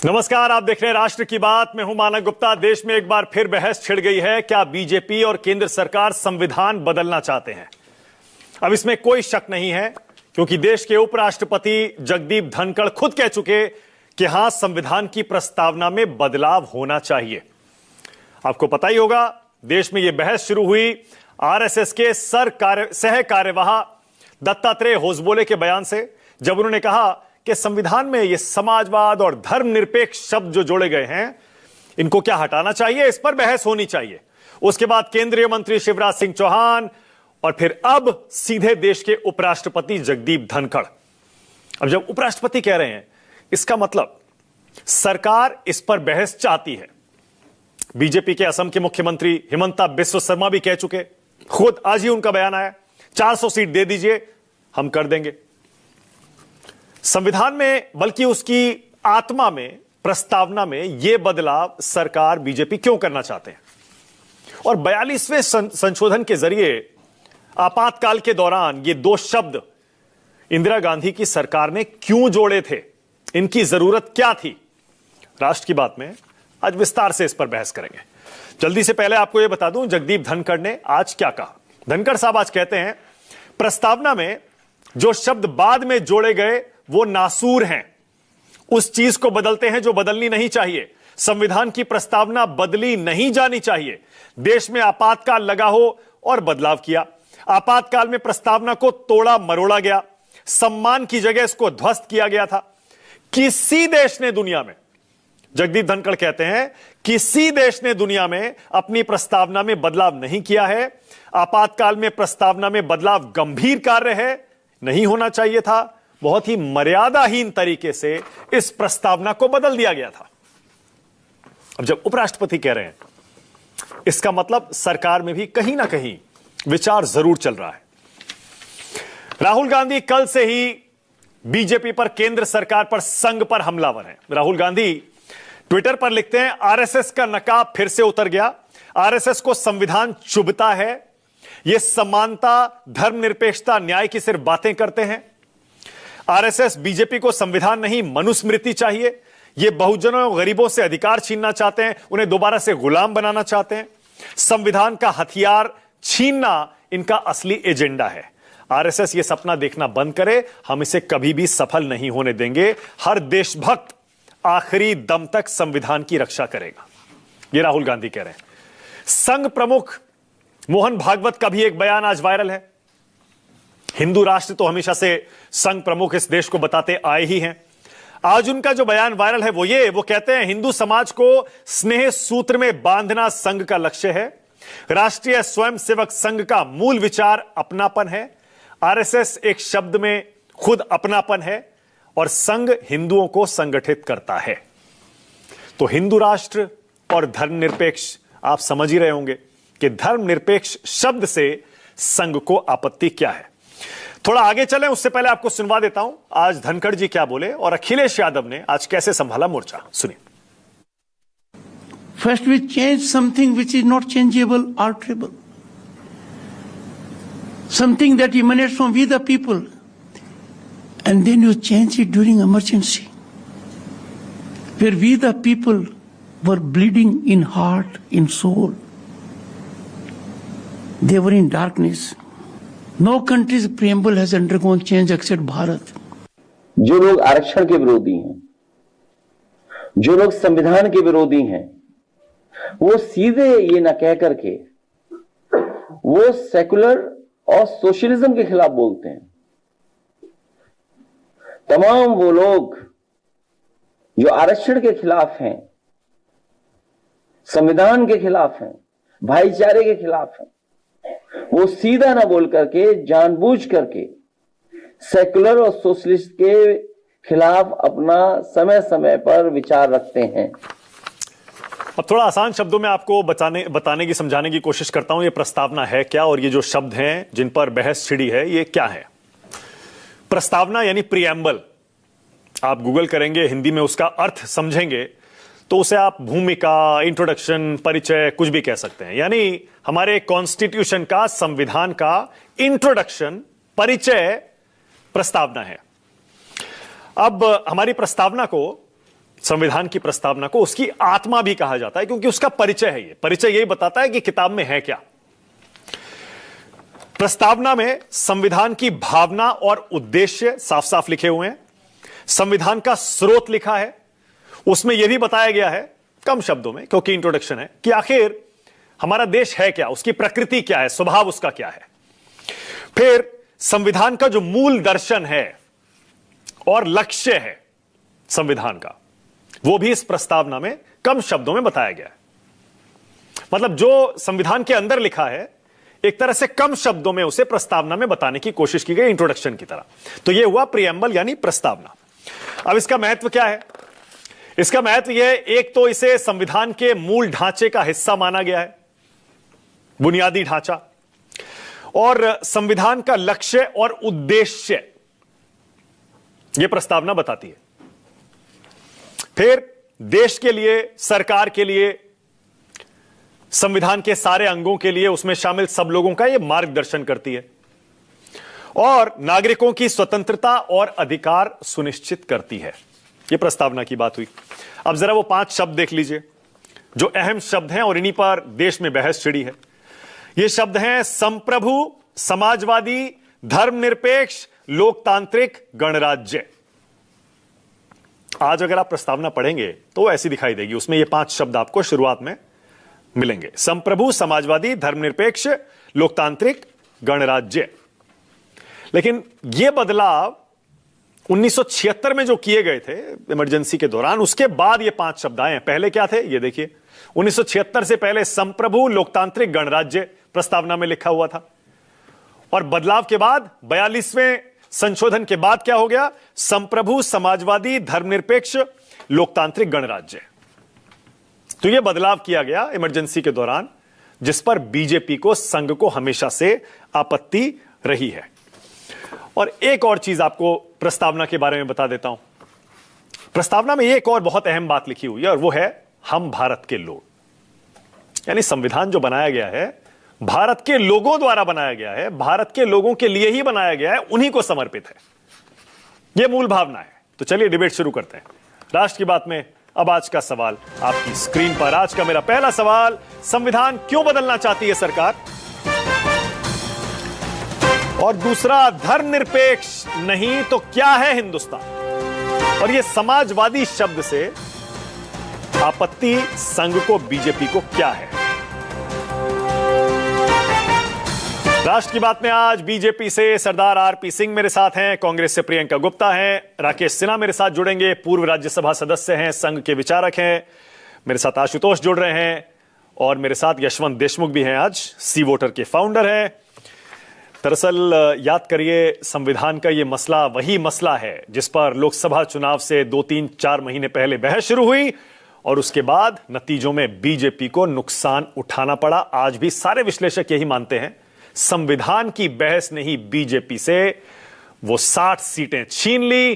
नमस्कार, आप देख रहे हैं राष्ट्र की बात। मैं हूं मानव गुप्ता। देश में एक बार फिर बहस छिड़ गई है। क्या बीजेपी और केंद्र सरकार संविधान बदलना चाहते हैं? अब इसमें कोई शक नहीं है, क्योंकि देश के उपराष्ट्रपति जगदीप धनखड़ खुद कह चुके कि हां, संविधान की प्रस्तावना में बदलाव होना चाहिए। आपको पता ही होगा, देश में यह बहस शुरू हुई आरएसएस के सह कार्यवाह दत्तात्रेय होसबोले के बयान से, जब उन्होंने कहा कि संविधान में ये समाजवाद और धर्मनिरपेक्ष शब्द जो जोड़े गए हैं, इनको क्या हटाना चाहिए, इस पर बहस होनी चाहिए। उसके बाद केंद्रीय मंत्री शिवराज सिंह चौहान और फिर अब सीधे देश के उपराष्ट्रपति जगदीप धनखड़। अब जब उपराष्ट्रपति कह रहे हैं, इसका मतलब सरकार इस पर बहस चाहती है। बीजेपी के असम के मुख्यमंत्री हिमंता बिस्वा शर्मा भी कह चुके, खुद आज ही उनका बयान आया, 400 सीट दे दीजिए, हम कर देंगे। संविधान में, बल्कि उसकी आत्मा में, प्रस्तावना में यह बदलाव सरकार बीजेपी क्यों करना चाहते हैं? और 42वें संशोधन के जरिए आपातकाल के दौरान ये दो शब्द इंदिरा गांधी की सरकार ने क्यों जोड़े थे? इनकी जरूरत क्या थी? राष्ट्र की बात में आज विस्तार से इस पर बहस करेंगे। जल्दी से पहले आपको यह बता दूं, जगदीप धनखड़ ने आज क्या कहा। धनखड़ साहब आज कहते हैं, प्रस्तावना में जो शब्द बाद में जोड़े गए वो नासूर हैं, उस चीज को बदलते हैं जो बदलनी नहीं चाहिए। संविधान की प्रस्तावना बदली नहीं जानी चाहिए। देश में आपातकाल लगा हो और बदलाव किया। आपातकाल में प्रस्तावना को तोड़ा मरोड़ा गया, सम्मान की जगह इसको ध्वस्त किया गया था। किसी देश ने दुनिया में, जगदीप धनखड़ कहते हैं, किसी देश ने दुनिया में अपनी प्रस्तावना में बदलाव नहीं किया है। आपातकाल में प्रस्तावना में बदलाव गंभीर कार्य है, नहीं होना चाहिए था। बहुत ही मर्यादाहीन तरीके से इस प्रस्तावना को बदल दिया गया था। अब जब उपराष्ट्रपति कह रहे हैं, इसका मतलब सरकार में भी कहीं ना कहीं विचार जरूर चल रहा है। राहुल गांधी कल से ही बीजेपी पर, केंद्र सरकार पर, संघ पर हमलावर हैं। राहुल गांधी ट्विटर पर लिखते हैं, आरएसएस का नकाब फिर से उतर गया। आरएसएस को संविधान चुभता है। यह समानता, धर्मनिरपेक्षता, न्याय की सिर्फ बातें करते हैं। आरएसएस बीजेपी को संविधान नहीं, मनुस्मृति चाहिए। ये बहुजनों और गरीबों से अधिकार छीनना चाहते हैं, उन्हें दोबारा से गुलाम बनाना चाहते हैं। संविधान का हथियार छीनना इनका असली एजेंडा है। आरएसएस ये सपना देखना बंद करे, हम इसे कभी भी सफल नहीं होने देंगे। हर देशभक्त आखिरी दम तक संविधान की रक्षा करेगा, ये राहुल गांधी कह रहे हैं। संघ प्रमुख मोहन भागवत का भी एक बयान आज वायरल है। हिंदू राष्ट्र तो हमेशा से संघ प्रमुख इस देश को बताते आए ही हैं। आज उनका जो बयान वायरल है वो कहते हैं, हिंदू समाज को स्नेह सूत्र में बांधना संघ का लक्ष्य है। राष्ट्रीय स्वयंसेवक संघ का मूल विचार अपनापन है। आरएसएस एक शब्द में खुद अपनापन है और संघ हिंदुओं को संगठित करता है। तो हिंदू राष्ट्र और धर्मनिरपेक्ष, आप समझ ही रहे होंगे कि धर्मनिरपेक्ष शब्द से संघ को आपत्ति क्या है। थोड़ा आगे चलें, उससे पहले आपको सुनवा देता हूं आज धनखड़ जी क्या बोले और अखिलेश यादव ने आज कैसे संभाला मोर्चा। सुनिए। First we change something which is not changeable, alterable. Something that emanates from we the people. And then you change it during emergency. Where we the people were bleeding in heart, in soul. They were in darkness. No country's preamble has undergone change except Bharat. जो लोग आरक्षण के विरोधी हैं, जो लोग संविधान के विरोधी हैं, वो सीधे ये न कह करके वो सेकुलर और सोशलिज्म के खिलाफ बोलते हैं। तमाम वो लोग जो आरक्षण के खिलाफ हैं, संविधान के खिलाफ हैं, भाईचारे के खिलाफ हैं, वो सीधा ना बोल करके जानबूझ करके सेकुलर और सोशलिस्ट के खिलाफ अपना समय समय पर विचार रखते हैं। अब थोड़ा आसान शब्दों में आपको बताने की, समझाने की कोशिश करता हूं, ये प्रस्तावना है क्या और ये जो शब्द हैं जिन पर बहस छिड़ी है, ये क्या है। प्रस्तावना यानी प्रीएम्बल, आप गूगल करेंगे, हिंदी में उसका अर्थ समझेंगे तो उसे आप भूमिका, इंट्रोडक्शन, परिचय, कुछ भी कह सकते हैं। यानी हमारे कॉन्स्टिट्यूशन का, संविधान का इंट्रोडक्शन, परिचय प्रस्तावना है। अब हमारी प्रस्तावना को संविधान की प्रस्तावना को उसकी आत्मा भी कहा जाता है, क्योंकि उसका परिचय है। ये परिचय यही बताता है कि किताब में है क्या। प्रस्तावना में संविधान की भावना और उद्देश्य साफ साफ लिखे हुए हैं। संविधान का स्रोत लिखा है। उसमें यह भी बताया गया है कम शब्दों में, क्योंकि इंट्रोडक्शन है, कि आखिर हमारा देश है क्या, उसकी प्रकृति क्या है, स्वभाव उसका क्या है। फिर संविधान का जो मूल दर्शन है और लक्ष्य है संविधान का, वो भी इस प्रस्तावना में कम शब्दों में बताया गया है। मतलब जो संविधान के अंदर लिखा है, एक तरह से कम शब्दों में उसे प्रस्तावना में बताने की कोशिश की गई, इंट्रोडक्शन की तरह। तो यह हुआ प्रियम्बल यानी प्रस्तावना। अब इसका महत्व क्या है? इसका महत्व यह है, एक तो इसे संविधान के मूल ढांचे का हिस्सा माना गया है, बुनियादी ढांचा, और संविधान का लक्ष्य और उद्देश्य यह प्रस्तावना बताती है। फिर देश के लिए, सरकार के लिए, संविधान के सारे अंगों के लिए, उसमें शामिल सब लोगों का यह मार्गदर्शन करती है और नागरिकों की स्वतंत्रता और अधिकार सुनिश्चित करती है। यह प्रस्तावना की बात हुई। अब जरा वो 5 शब्द देख लीजिए जो अहम शब्द हैं और इन्हीं पर देश में बहस छिड़ी है। ये शब्द हैं संप्रभु, समाजवादी, धर्मनिरपेक्ष, लोकतांत्रिक, गणराज्य। आज अगर आप प्रस्तावना पढ़ेंगे तो ऐसी दिखाई देगी। उसमें ये 5 शब्द आपको शुरुआत में मिलेंगे: संप्रभु, समाजवादी, धर्मनिरपेक्ष, लोकतांत्रिक, गणराज्य। लेकिन यह बदलाव 1976 में जो किए गए थे इमरजेंसी के दौरान, उसके बाद ये 5 शब्द आए हैं। पहले क्या थे ये देखिए। 1976 से पहले संप्रभु, लोकतांत्रिक, गणराज्य प्रस्तावना में लिखा हुआ था, और बदलाव के बाद 42वें संशोधन के बाद क्या हो गया? संप्रभु, समाजवादी, धर्मनिरपेक्ष, लोकतांत्रिक, गणराज्य। तो यह बदलाव किया गया इमरजेंसी के दौरान, जिस पर बीजेपी को, संघ को हमेशा से आपत्ति रही है। और एक और चीज आपको प्रस्तावना के बारे में बता देता हूं। प्रस्तावना में एक और बहुत अहम बात लिखी हुई है, और वो है हम भारत के लोग। यानी संविधान जो बनाया गया है भारत के लोगों द्वारा बनाया गया है, भारत के लोगों के लिए ही बनाया गया है, उन्हीं को समर्पित है। यह मूल भावना है। तो चलिए डिबेट शुरू करते हैं राष्ट्र की बात में। अब आज का सवाल आपकी स्क्रीन पर। आज का मेरा पहला सवाल: संविधान क्यों बदलना चाहती है सरकार? और दूसरा, धर्मनिरपेक्ष नहीं तो क्या है हिंदुस्तान? और यह समाजवादी शब्द से आपत्ति संघ को, बीजेपी को क्या है? राष्ट्र की बात में आज बीजेपी से सरदार आरपी सिंह मेरे साथ हैं, कांग्रेस से प्रियंका गुप्ता हैं, राकेश सिन्हा मेरे साथ जुड़ेंगे, पूर्व राज्यसभा सदस्य हैं, संघ के विचारक हैं, मेरे साथ आशुतोष जुड़ रहे हैं, और मेरे साथ यशवंत देशमुख भी हैं, आज सी वोटर के फाउंडर हैं। दरअसल याद करिए, संविधान का यह मसला वही मसला है जिस पर लोकसभा चुनाव से 2-3-4 महीने पहले बहस शुरू हुई, और उसके बाद नतीजों में बीजेपी को नुकसान उठाना पड़ा। आज भी सारे विश्लेषक यही मानते हैं, संविधान की बहस ने ही बीजेपी से वो 60 सीटें छीन ली।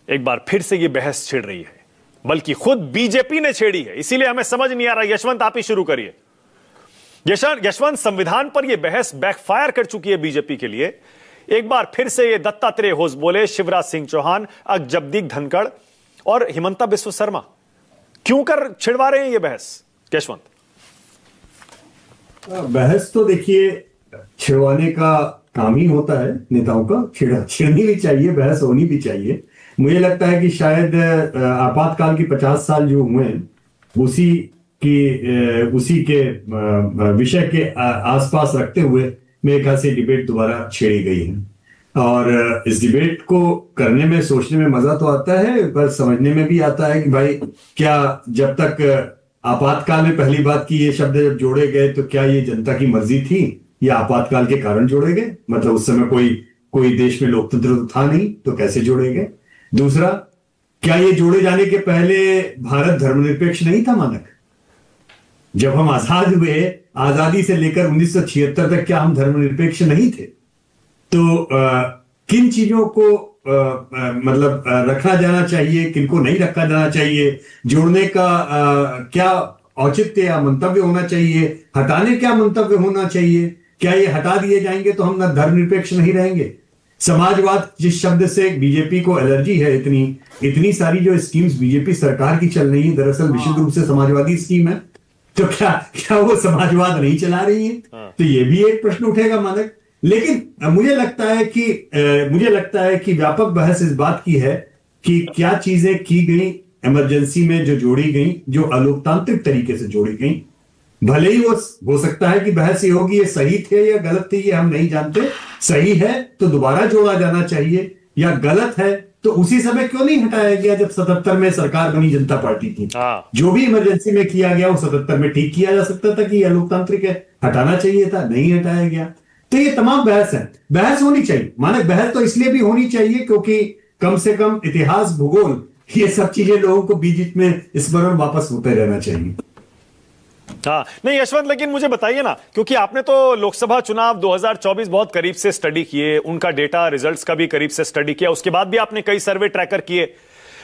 एक बार फिर से ये बहस छिड़ रही है, बल्कि खुद बीजेपी ने छेड़ी है। इसीलिए हमें समझ नहीं आ रहा। यशवंत, आप ही शुरू करिए। यशवंत, संविधान पर यह बहस बैकफायर कर चुकी है बीजेपी के लिए। एक बार फिर से ये दत्तात्रेय होस बोले, शिवराज सिंह चौहान, जगदीप धनखड़ और हिमंता बिस्वा शर्मा क्यों कर छिड़वा रहे हैं ये बहस? यशवंत, बहस तो देखिए छिड़वाने का काम ही होता है नेताओं का। छिड़नी भी चाहिए, बहस होनी भी चाहिए। मुझे लगता है कि शायद आपातकाल की 50 साल जो हुए उसी के विषय के आसपास रखते हुए मेरे ख्याल से डिबेट दोबारा छेड़ी गई है। और इस डिबेट को करने में, सोचने में मजा तो आता है, पर समझने में भी आता है कि भाई क्या जब तक आपातकाल में पहली बात की ये शब्द जब जोड़े गए तो क्या ये जनता की मर्जी थी या आपातकाल के कारण जोड़े गए? मतलब उस समय कोई देश में लोकतंत्र तो था नहीं, तो कैसे जोड़े गए? दूसरा, क्या ये जोड़े जाने के पहले भारत धर्मनिरपेक्ष नहीं था मानक? जब हम आजाद हुए, आजादी से लेकर 1976 तक क्या हम धर्मनिरपेक्ष नहीं थे? तो किन चीजों को मतलब रखा जाना चाहिए, किनको नहीं रखा जाना चाहिए, जोड़ने का क्या औचित्य या मंतव्य होना चाहिए, हटाने क्या मंतव्य होना चाहिए? क्या ये हटा दिए जाएंगे तो हम ना धर्मनिरपेक्ष नहीं रहेंगे? समाजवाद जिस शब्द से बीजेपी को एलर्जी है, इतनी सारी जो स्कीम्स बीजेपी सरकार की चल रही है दरअसल विशुद्ध रूप से समाजवादी स्कीम है, तो क्या वो समाजवाद नहीं चला रही है? तो ये भी एक प्रश्न उठेगा मानक। लेकिन मुझे लगता है कि व्यापक बहस इस बात की है कि क्या चीजें की गई इमरजेंसी में जो जोड़ी गई, जो अलोकतांत्रिक तरीके से जोड़ी गई, भले ही वो हो सकता है कि बहस ये होगी ये सही थे या गलत थे, ये हम नहीं जानते। सही है तो दोबारा जोड़ा जाना चाहिए, या गलत है तो उसी समय क्यों नहीं हटाया गया जब 77 में सरकार बनी जनता पार्टी की। जो भी इमरजेंसी में किया गया वो 77 में ठीक किया जा सकता था कि यह लोकतांत्रिक है, हटाना चाहिए था, नहीं हटाया गया। तो ये तमाम बहस है, बहस होनी चाहिए मानक। बहस तो इसलिए भी होनी चाहिए क्योंकि कम से कम इतिहास, भूगोल, ये सब चीजें लोगों को बीच में स्मरण वापस होते रहना चाहिए। हाँ नहीं यशवंत, लेकिन मुझे बताइए ना, क्योंकि आपने तो लोकसभा चुनाव 2024 बहुत करीब से स्टडी किए, उनका डेटा रिजल्ट्स का भी करीब से स्टडी किया, उसके बाद भी आपने कई सर्वे ट्रैकर किए।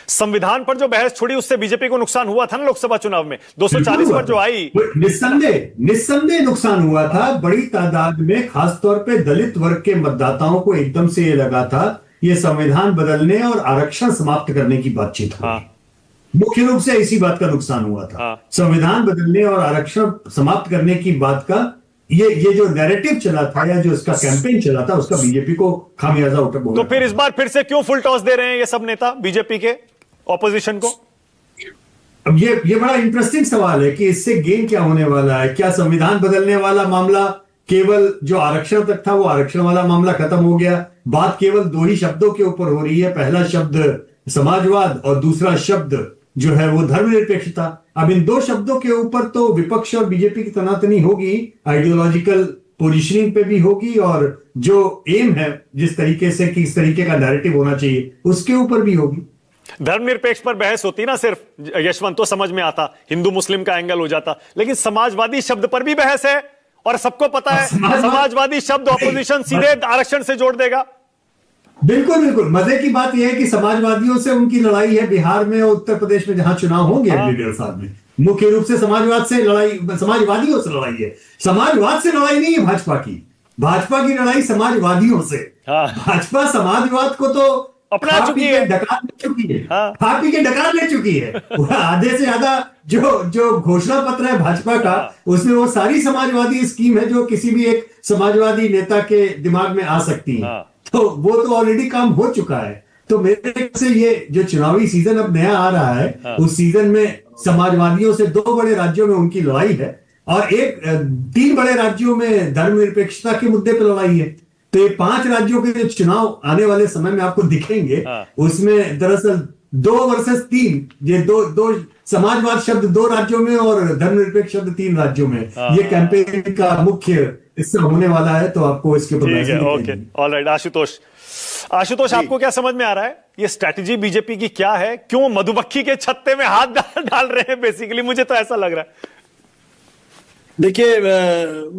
संविधान पर जो बहस छोड़ी उससे बीजेपी को नुकसान हुआ था ना लोकसभा चुनाव में, 240 पर जो आई, निस्संदेह नुकसान हुआ था। बड़ी तादाद में खासतौर पे दलित वर्ग के मतदाताओं को एकदम से ये लगा था ये संविधान बदलने और आरक्षण समाप्त करने की बातचीत हुई। हाँ। मुख्य रूप से इसी बात का नुकसान हुआ था। संविधान बदलने और आरक्षण समाप्त करने की बात का ये जो नैरेटिव चला था या जो इसका कैंपेन चला था उसका बीजेपी को खामियाजा उठा। तो फिर इस बार फिर से क्यों फुल टॉस दे रहे हैं ये सब नेता बीजेपी के ऑपोजिशन को? अब ये बड़ा इंटरेस्टिंग सवाल है कि इससे गेन क्या होने वाला है। क्या संविधान बदलने वाला मामला केवल जो आरक्षण तक था वो आरक्षण वाला मामला खत्म हो गया? बात केवल दो ही शब्दों के ऊपर हो रही है, पहला शब्द समाजवाद और दूसरा शब्द जो है वो धर्मनिरपेक्षता। अब इन दो शब्दों के ऊपर तो विपक्ष और बीजेपी की तनातनी होगी, आइडियोलॉजिकल पोजीशनिंग पे भी होगी, और जो एम है जिस तरीके से कि इस तरीके का नैरेटिव होना चाहिए उसके ऊपर भी होगी। धर्मनिरपेक्ष पर बहस होती ना सिर्फ यशवंत, तो समझ में आता, हिंदू मुस्लिम का एंगल हो जाता, लेकिन समाजवादी शब्द पर भी बहस है और सबको पता है समाजवादी शब्द ऑपोजिशन सीधे आरक्षण से जोड़ देगा। बिल्कुल मजे की बात यह है कि समाजवादियों से उनकी लड़ाई है बिहार में और उत्तर प्रदेश में जहां चुनाव होंगे अगले 1.5 साल में। मुख्य रूप से समाजवाद से लड़ाई, समाजवादियों से लड़ाई है। समाजवाद से लड़ाई नहीं है भाजपा की लड़ाई समाजवादियों से। भाजपा समाजवाद को तो अपना चुकी है, डकार ले चुकी है, खा पी के डकार ले चुकी है। आधे से ज्यादा जो घोषणा पत्र है भाजपा का उसमें वो सारी समाजवादी स्कीम है जो किसी भी एक समाजवादी नेता के दिमाग में आ सकती है। तो वो तो ऑलरेडी काम हो चुका है। तो मेरे ख्याल से ये जो चुनावी सीजन अब नया आ रहा है उस सीजन में समाजवादियों से 2 बड़े राज्यों में उनकी लड़ाई है और 3 बड़े राज्यों में धर्मनिरपेक्षता के मुद्दे पर लड़ाई है। तो ये 5 राज्यों के जो चुनाव आने वाले समय में आपको दिखेंगे उसमें दरअसल 2 वर्सेस 3, ये दो समाजवाद शब्द 2 राज्यों में और धर्मनिरपेक्ष शब्द 3 राज्यों में, ये कैंपेन का मुख्य हिस्सा होने वाला है। तो आपको इसके ऊपर ओके, ऑलराइट। आशुतोष आपको क्या समझ में आ रहा है, ये स्ट्रैटेजी बीजेपी की क्या है? क्यों मधुमक्खी के छत्ते में हाथ डाल रहे हैं बेसिकली? मुझे तो ऐसा लग रहा है। देखिए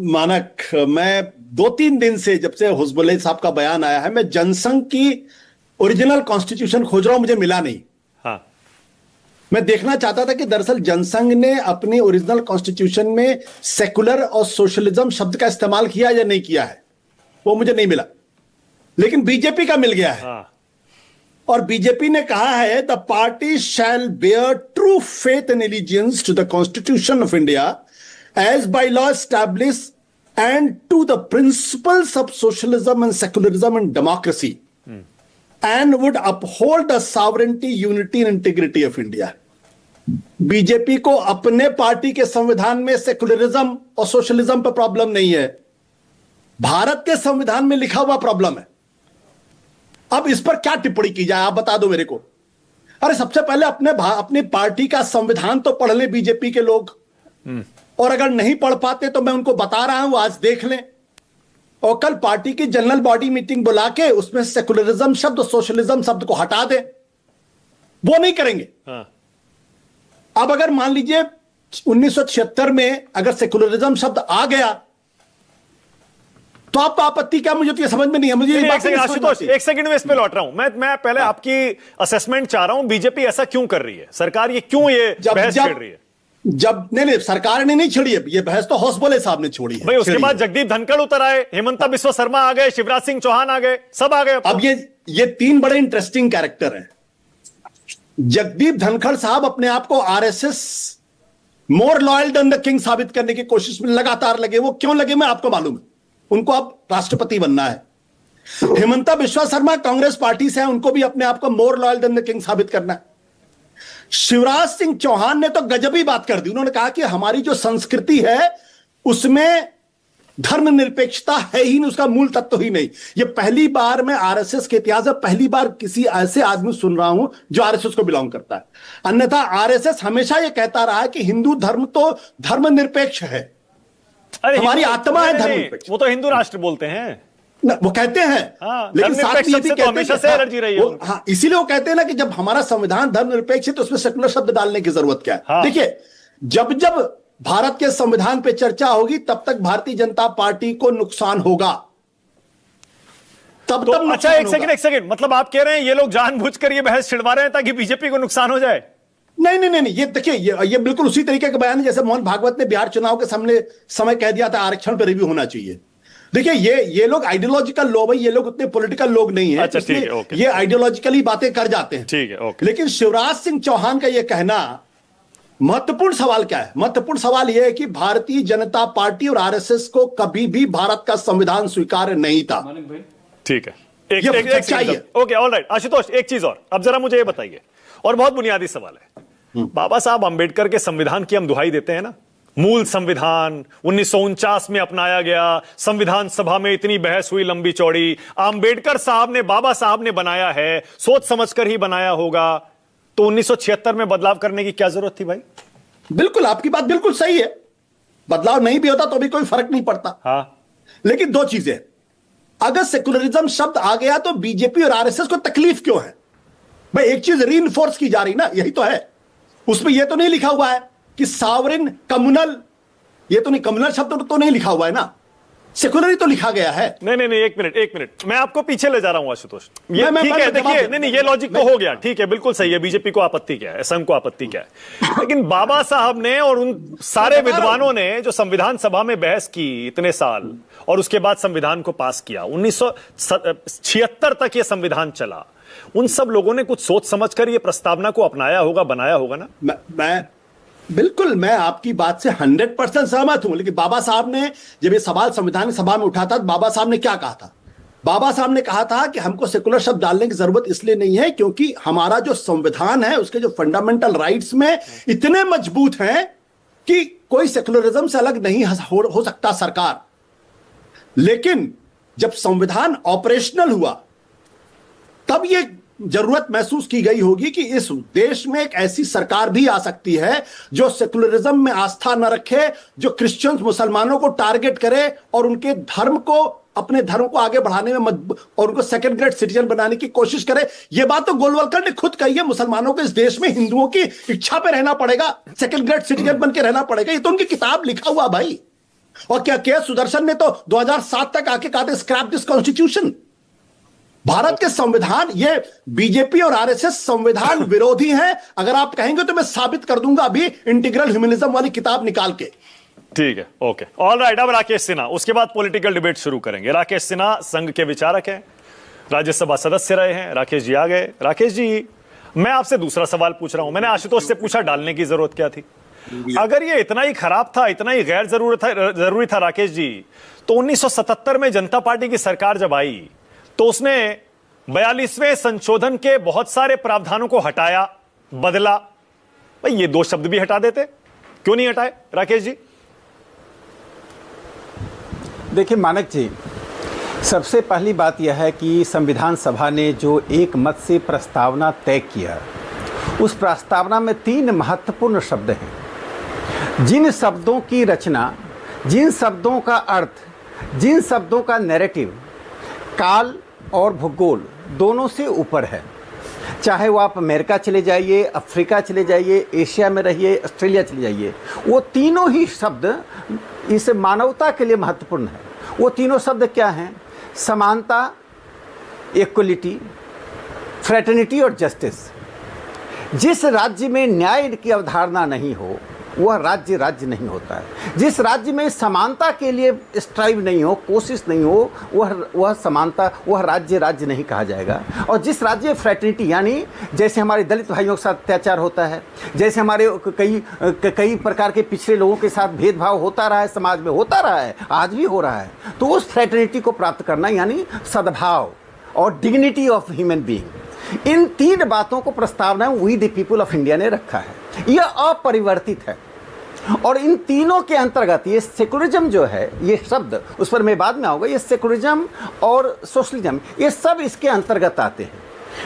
मानक, मैं 2-3 दिन से जब से हुजबुल्लाह साहब का बयान आया है मैं जनसंघ की ओरिजिनल कॉन्स्टिट्यूशन खोज रहा हूं, मुझे मिला नहीं। हाँ। मैं देखना चाहता था कि दरअसल जनसंघ ने अपनी ओरिजिनल कॉन्स्टिट्यूशन में सेकुलर और सोशलिज्म शब्द का इस्तेमाल किया या नहीं किया है, वो मुझे नहीं मिला, लेकिन बीजेपी का मिल गया है। हाँ। और बीजेपी ने कहा है the party shall bear true faith and allegiance to the constitution of India as by law establish and to the principles of socialism and secularism and democracy and would uphold the sovereignty, unity and integrity of India। BJP को अपने party के संविधान में secularism और socialism पर problem नहीं है, भारत के संविधान में लिखा हुआ प्रॉब्लम है। अब इस पर क्या टिप्पणी की जाए, आप बता दो मेरे को। अरे सबसे पहले अपनी पार्टी का संविधान तो पढ़ ले बीजेपी के लोग, और अगर नहीं पढ़ पाते तो मैं उनको बता रहा हूं आज देख लें, और कल पार्टी की जनरल बॉडी मीटिंग बुला के उसमें सेकुलरिज्म शब्द और सोशलिज्म शब्द को हटा दें। वो नहीं करेंगे। अब अगर मान लीजिए 1976 में अगर सेकुलरिज्म शब्द आ गया तो आपको आपत्ति क्या? मुझे तो ये समझ में नहीं है। मुझे आशुतोष एक सेकंड में इस पे लौट रहा हूं। मैं पहले आपकी असेसमेंट चाह रहा हूं, बीजेपी ऐसा क्यों कर रही है, सरकार ये क्यों ये बहस छेड़ रही है? जब नहीं सरकार ने नहीं छेड़ी है ये बहस, तो हौसबोले साहब ने छोड़ी है। भाई उसके छेड़ी बाद है। जगदीप धनखड़ उतर आए, हिमंता बिस्वा शर्मा आ गए, शिवराज सिंह चौहान आ गए, सब आ गए। अब ये तीन बड़े इंटरेस्टिंग कैरेक्टर हैं। जगदीप धनखड़ साहब अपने आप को RSS more loyal than the king साबित करने की कोशिश में लगातार लगे। वो क्यों लगे मैं आपको मालूम है, उनको अब राष्ट्रपति बनना है। हिमंता बिस्वा शर्मा कांग्रेस पार्टी से है, उनको भी अपने आप को more loyal than the king साबित करना है। शिवराज सिंह चौहान ने तो गजबी बात कर दी, उन्होंने कहा कि हमारी जो संस्कृति है उसमें धर्मनिरपेक्षता है ही नहीं, उसका मूल तत्व ही नहीं। ये पहली बार मैं आरएसएस के इतिहास में पहली बार किसी ऐसे आदमी सुन रहा हूं जो आरएसएस को बिलोंग करता है। अन्यथा आरएसएस हमेशा ये कहता रहा है कि हिंदू धर्म तो धर्मनिरपेक्ष है, अरे हमारी हिंदू- आत्मा है नहीं, नहीं, धर्मनिरपेक्ष। वो तो हिंदू राष्ट्र बोलते हैं। वो कहते हैं हाँ, लेकिन साथ में ये भी धर्मनिरपेक्ष कहते तो हैं हमेशा कि से एलर्जी रही है उनको। हाँ, इसीलिए वो कहते हैं ना कि जब हमारा संविधान धर्मनिरपेक्ष है तो उसमें सेकुलर शब्द डालने की जरूरत क्या है। हाँ। देखिए, जब जब भारत के संविधान पे चर्चा होगी तब तक भारतीय जनता पार्टी को नुकसान होगा। तब तो तब अच्छा नुकसान एक सेकंड, मतलब आप कह रहे हैं ये लोग जानबूझकर ये बहस छिड़वा रहे हैं ताकि बीजेपी को नुकसान हो जाए? नहीं नहीं नहीं नहीं, ये देखिए ये बिल्कुल उसी तरीके का बयान है जैसे मोहन भागवत ने बिहार चुनाव के सामने समय कह दिया था आरक्षण पर रिव्यू होना चाहिए। देखिए ये लोग आइडियोलॉजिकल लोग हैं, ये लोग उतने पॉलिटिकल लोग नहीं है। अच्छा, ठीक है, ओके। ये आइडियोलॉजिकली बातें कर जाते हैं। ठीक है, ओके। लेकिन शिवराज सिंह चौहान का यह कहना महत्वपूर्ण सवाल क्या है? महत्वपूर्ण सवाल यह है कि भारतीय जनता पार्टी और आरएसएस को कभी भी भारत का संविधान स्वीकार्य नहीं था। ठीक है, ये सच्चाई है। Okay, alright. आशुतोष, एक चीज और, अब जरा मुझे ये बताइए, और बहुत बुनियादी सवाल है। बाबा साहब अंबेडकर के संविधान की हम दुहाई देते हैं ना, मूल संविधान 1949 में अपनाया गया, संविधान सभा में इतनी बहस हुई लंबी चौड़ी, अंबेडकर साहब ने, बाबा साहब ने बनाया है, सोच समझकर ही बनाया होगा, तो 1976 में बदलाव करने की क्या जरूरत थी भाई? बिल्कुल, आपकी बात बिल्कुल सही है। बदलाव नहीं भी होता तो भी कोई फर्क नहीं पड़ता। हाँ, लेकिन दो चीजें, अगर सेकुलरिज्म शब्द आ गया तो बीजेपी और आरएसएस को तकलीफ क्यों है? भाई एक चीज रीइंफोर्स की जा रही ना, यही तो है। उसमें यह तो नहीं लिखा हुआ है कि सावरिन कम्युनल, ये तो नहीं, कम्युनल शब्द तो नहीं लिखा हुआ है ना, सेकुलर ही तो लिखा गया है। नहीं, एक मिनट, मैं आपको पीछे ले जा रहा हूं आशुतोष। ये मैं ठीक है, देखिए, नहीं, ये लॉजिक तो मैं- हो गया, ठीक है, बिल्कुल सही है। बीजेपी को आपत्ति क्या है, संघ को आपत्ति क्या है? लेकिन बाबा साहब ने और उन सारे विद्वानों ने जो संविधान सभा में बहस की इतने साल, और उसके बाद संविधान को पास किया, 1976 तक ये संविधान चला, उन सब लोगों ने कुछ सोच समझकर ये प्रस्तावना को अपनाया होगा, बनाया होगा ना? मैं आपकी बात से 100% सहमत हूं। लेकिन बाबा साहब ने जब ये सवाल संविधान सभा में उठा था, बाबा साहब ने क्या कहा था? बाबा साहब ने कहा था कि हमको सेकुलर शब्द डालने की जरूरत इसलिए नहीं है क्योंकि हमारा जो संविधान है उसके जो फंडामेंटल राइट्स में इतने मजबूत हैं कि कोई सेकुलरिज्म से अलग नहीं हो सकता सरकार। लेकिन जब संविधान ऑपरेशनल हुआ तब यह जरूरत महसूस की गई होगी कि इस देश में एक ऐसी सरकार भी आ सकती है जो सेकुलरिज्म में आस्था न रखे, जो क्रिश्चियंस मुसलमानों को टारगेट करे और उनके धर्म को, अपने धर्म को आगे बढ़ाने में और उनको सेकंड ग्रेड सिटीजन बनाने की कोशिश करे। यह बात तो गोलवलकर ने खुद कही है, मुसलमानों को इस देश में हिंदुओं की इच्छा पे रहना पड़ेगा, सेकंड ग्रेड सिटीजन बन के रहना पड़ेगा। ये तो उनकी किताब लिखा हुआ भाई। और क्या के सुदर्शन ने तो 2007 तक आके कहा था स्क्रैप दिस कॉन्स्टिट्यूशन। भारत के संविधान, ये बीजेपी और आरएसएस संविधान विरोधी हैं। अगर आप कहेंगे तो मैं साबित कर दूंगा अभी इंटीग्रल ह्यूमनिज्म वाली किताब निकाल के। ठीक है, ओके, ऑलराइट। अब राकेश सिन्हा, उसके बाद पॉलिटिकल डिबेट शुरू करेंगे। राकेश सिन्हा संघ के विचारक हैं, राज्यसभा सदस्य रहे हैं। राकेश जी आ गए। राकेश जी, मैं आपसे दूसरा सवाल पूछ रहा हूं। मैंने आशुतोष से पूछा डालने की जरूरत क्या थी। अगर ये इतना ही खराब था, इतना ही गैर जरूरी था राकेश जी, तो 1977 में जनता पार्टी की सरकार जब आई तो उसने 42वें संशोधन के बहुत सारे प्रावधानों को हटाया, बदला। भाई ये दो शब्द भी हटा देते, क्यों नहीं हटाए राकेश जी? देखिए मानक जी, सबसे पहली बात यह है कि संविधान सभा ने जो एक मत से प्रस्तावना तय किया, उस प्रस्तावना में 3 महत्वपूर्ण शब्द हैं। जिन शब्दों की रचना, जिन शब्दों का अर्थ, जिन शब्दों का नैरेटिव काल और भूगोल दोनों से ऊपर है, चाहे वो आप अमेरिका चले जाइए, अफ्रीका चले जाइए, एशिया में रहिए, ऑस्ट्रेलिया चले जाइए, वो तीनों ही शब्द इस मानवता के लिए महत्वपूर्ण है। वो तीनों शब्द क्या हैं? समानता, इक्वलिटी, फ्रेटर्निटी और जस्टिस। जिस राज्य में न्याय की अवधारणा नहीं हो, वह राज्य राज्य नहीं होता है। जिस राज्य में समानता के लिए स्ट्राइव नहीं हो, कोशिश नहीं हो, वह समानता, वह राज्य राज्य नहीं कहा जाएगा। और जिस राज्य में फ्रेटर्निटी, यानी जैसे हमारे दलित भाइयों के साथ अत्याचार होता है, जैसे हमारे कई प्रकार के पिछड़े लोगों के साथ भेदभाव होता रहा है, समाज में होता रहा है, आज भी हो रहा है, तो उस फ्रेटर्निटी को प्राप्त करना यानी सद्भाव और डिग्निटी ऑफ ह्यूमन बीइंग, इन 3 बातों को प्रस्तावना में we the people of India ने रखा है। यह अपरिवर्तित है और इन तीनों के अंतर्गत ये सेकुलरिज्म जो है, ये शब्द उस पर मैं बाद में आऊंगा, ये सेकुलरिज्म और सोशलिज्म, ये सब इसके अंतर्गत आते हैं।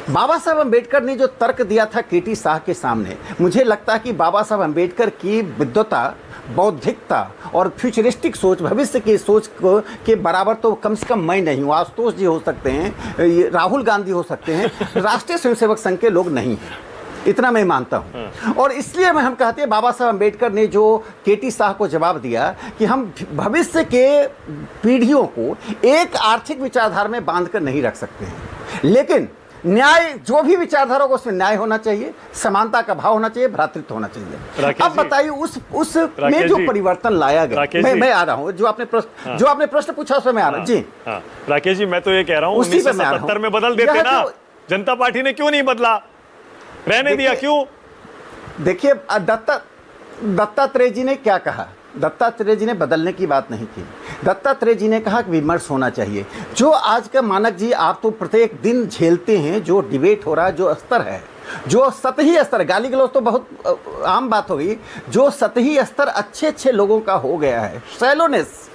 बाबा साहब अम्बेडकर ने जो तर्क दिया था केटी शाह के सामने, मुझे लगता है कि बाबा साहब अम्बेडकर की विद्वता, बौद्धिकता और फ्यूचरिस्टिक सोच, भविष्य की सोच के बराबर तो कम से कम मैं नहीं हूँ। आशुतोष जी हो सकते हैं, राहुल गांधी हो सकते हैं, राष्ट्रीय स्वयंसेवक संघ के लोग नहीं हैं, इतना मैं मानता हूं। और इसलिए हम कहते हैं बाबा साहब अम्बेडकर ने जो केटी शाह को जवाब दिया कि हम भविष्य के पीढ़ियों को एक आर्थिक विचारधारा में बांधकर नहीं रख सकते हैं, लेकिन न्याय, जो भी विचारधारा होगा उसमें न्याय होना चाहिए, समानता का भाव होना चाहिए, भ्रातृत्व होना चाहिए। अब बताइए उस में जो परिवर्तन लाया गया, मैं आ रहा हूँ, जो आपने प्रश्न पूछा उसमें मैं आ रहा हूँ। जी राकेश जी, मैं तो ये कह रहा हूँ 1977 में बदल देते ना, जनता पार्टी ने क्यों नहीं बदला, रहने दिया क्यों? देखिए दत्तात्रेय जी ने क्या कहा, दत्तात्रेय जी ने बदलने की बात नहीं की। दत्तात्रेय जी ने कहा कि विमर्श होना चाहिए। जो आज का मानक जी आप तो प्रत्येक दिन झेलते हैं, जो डिबेट हो रहा है, जो स्तर है, जो सतही स्तर, गाली गलौज तो बहुत आम बात हो गई, जो सतही स्तर अच्छे लोगों का हो गया है, शैलोनेस,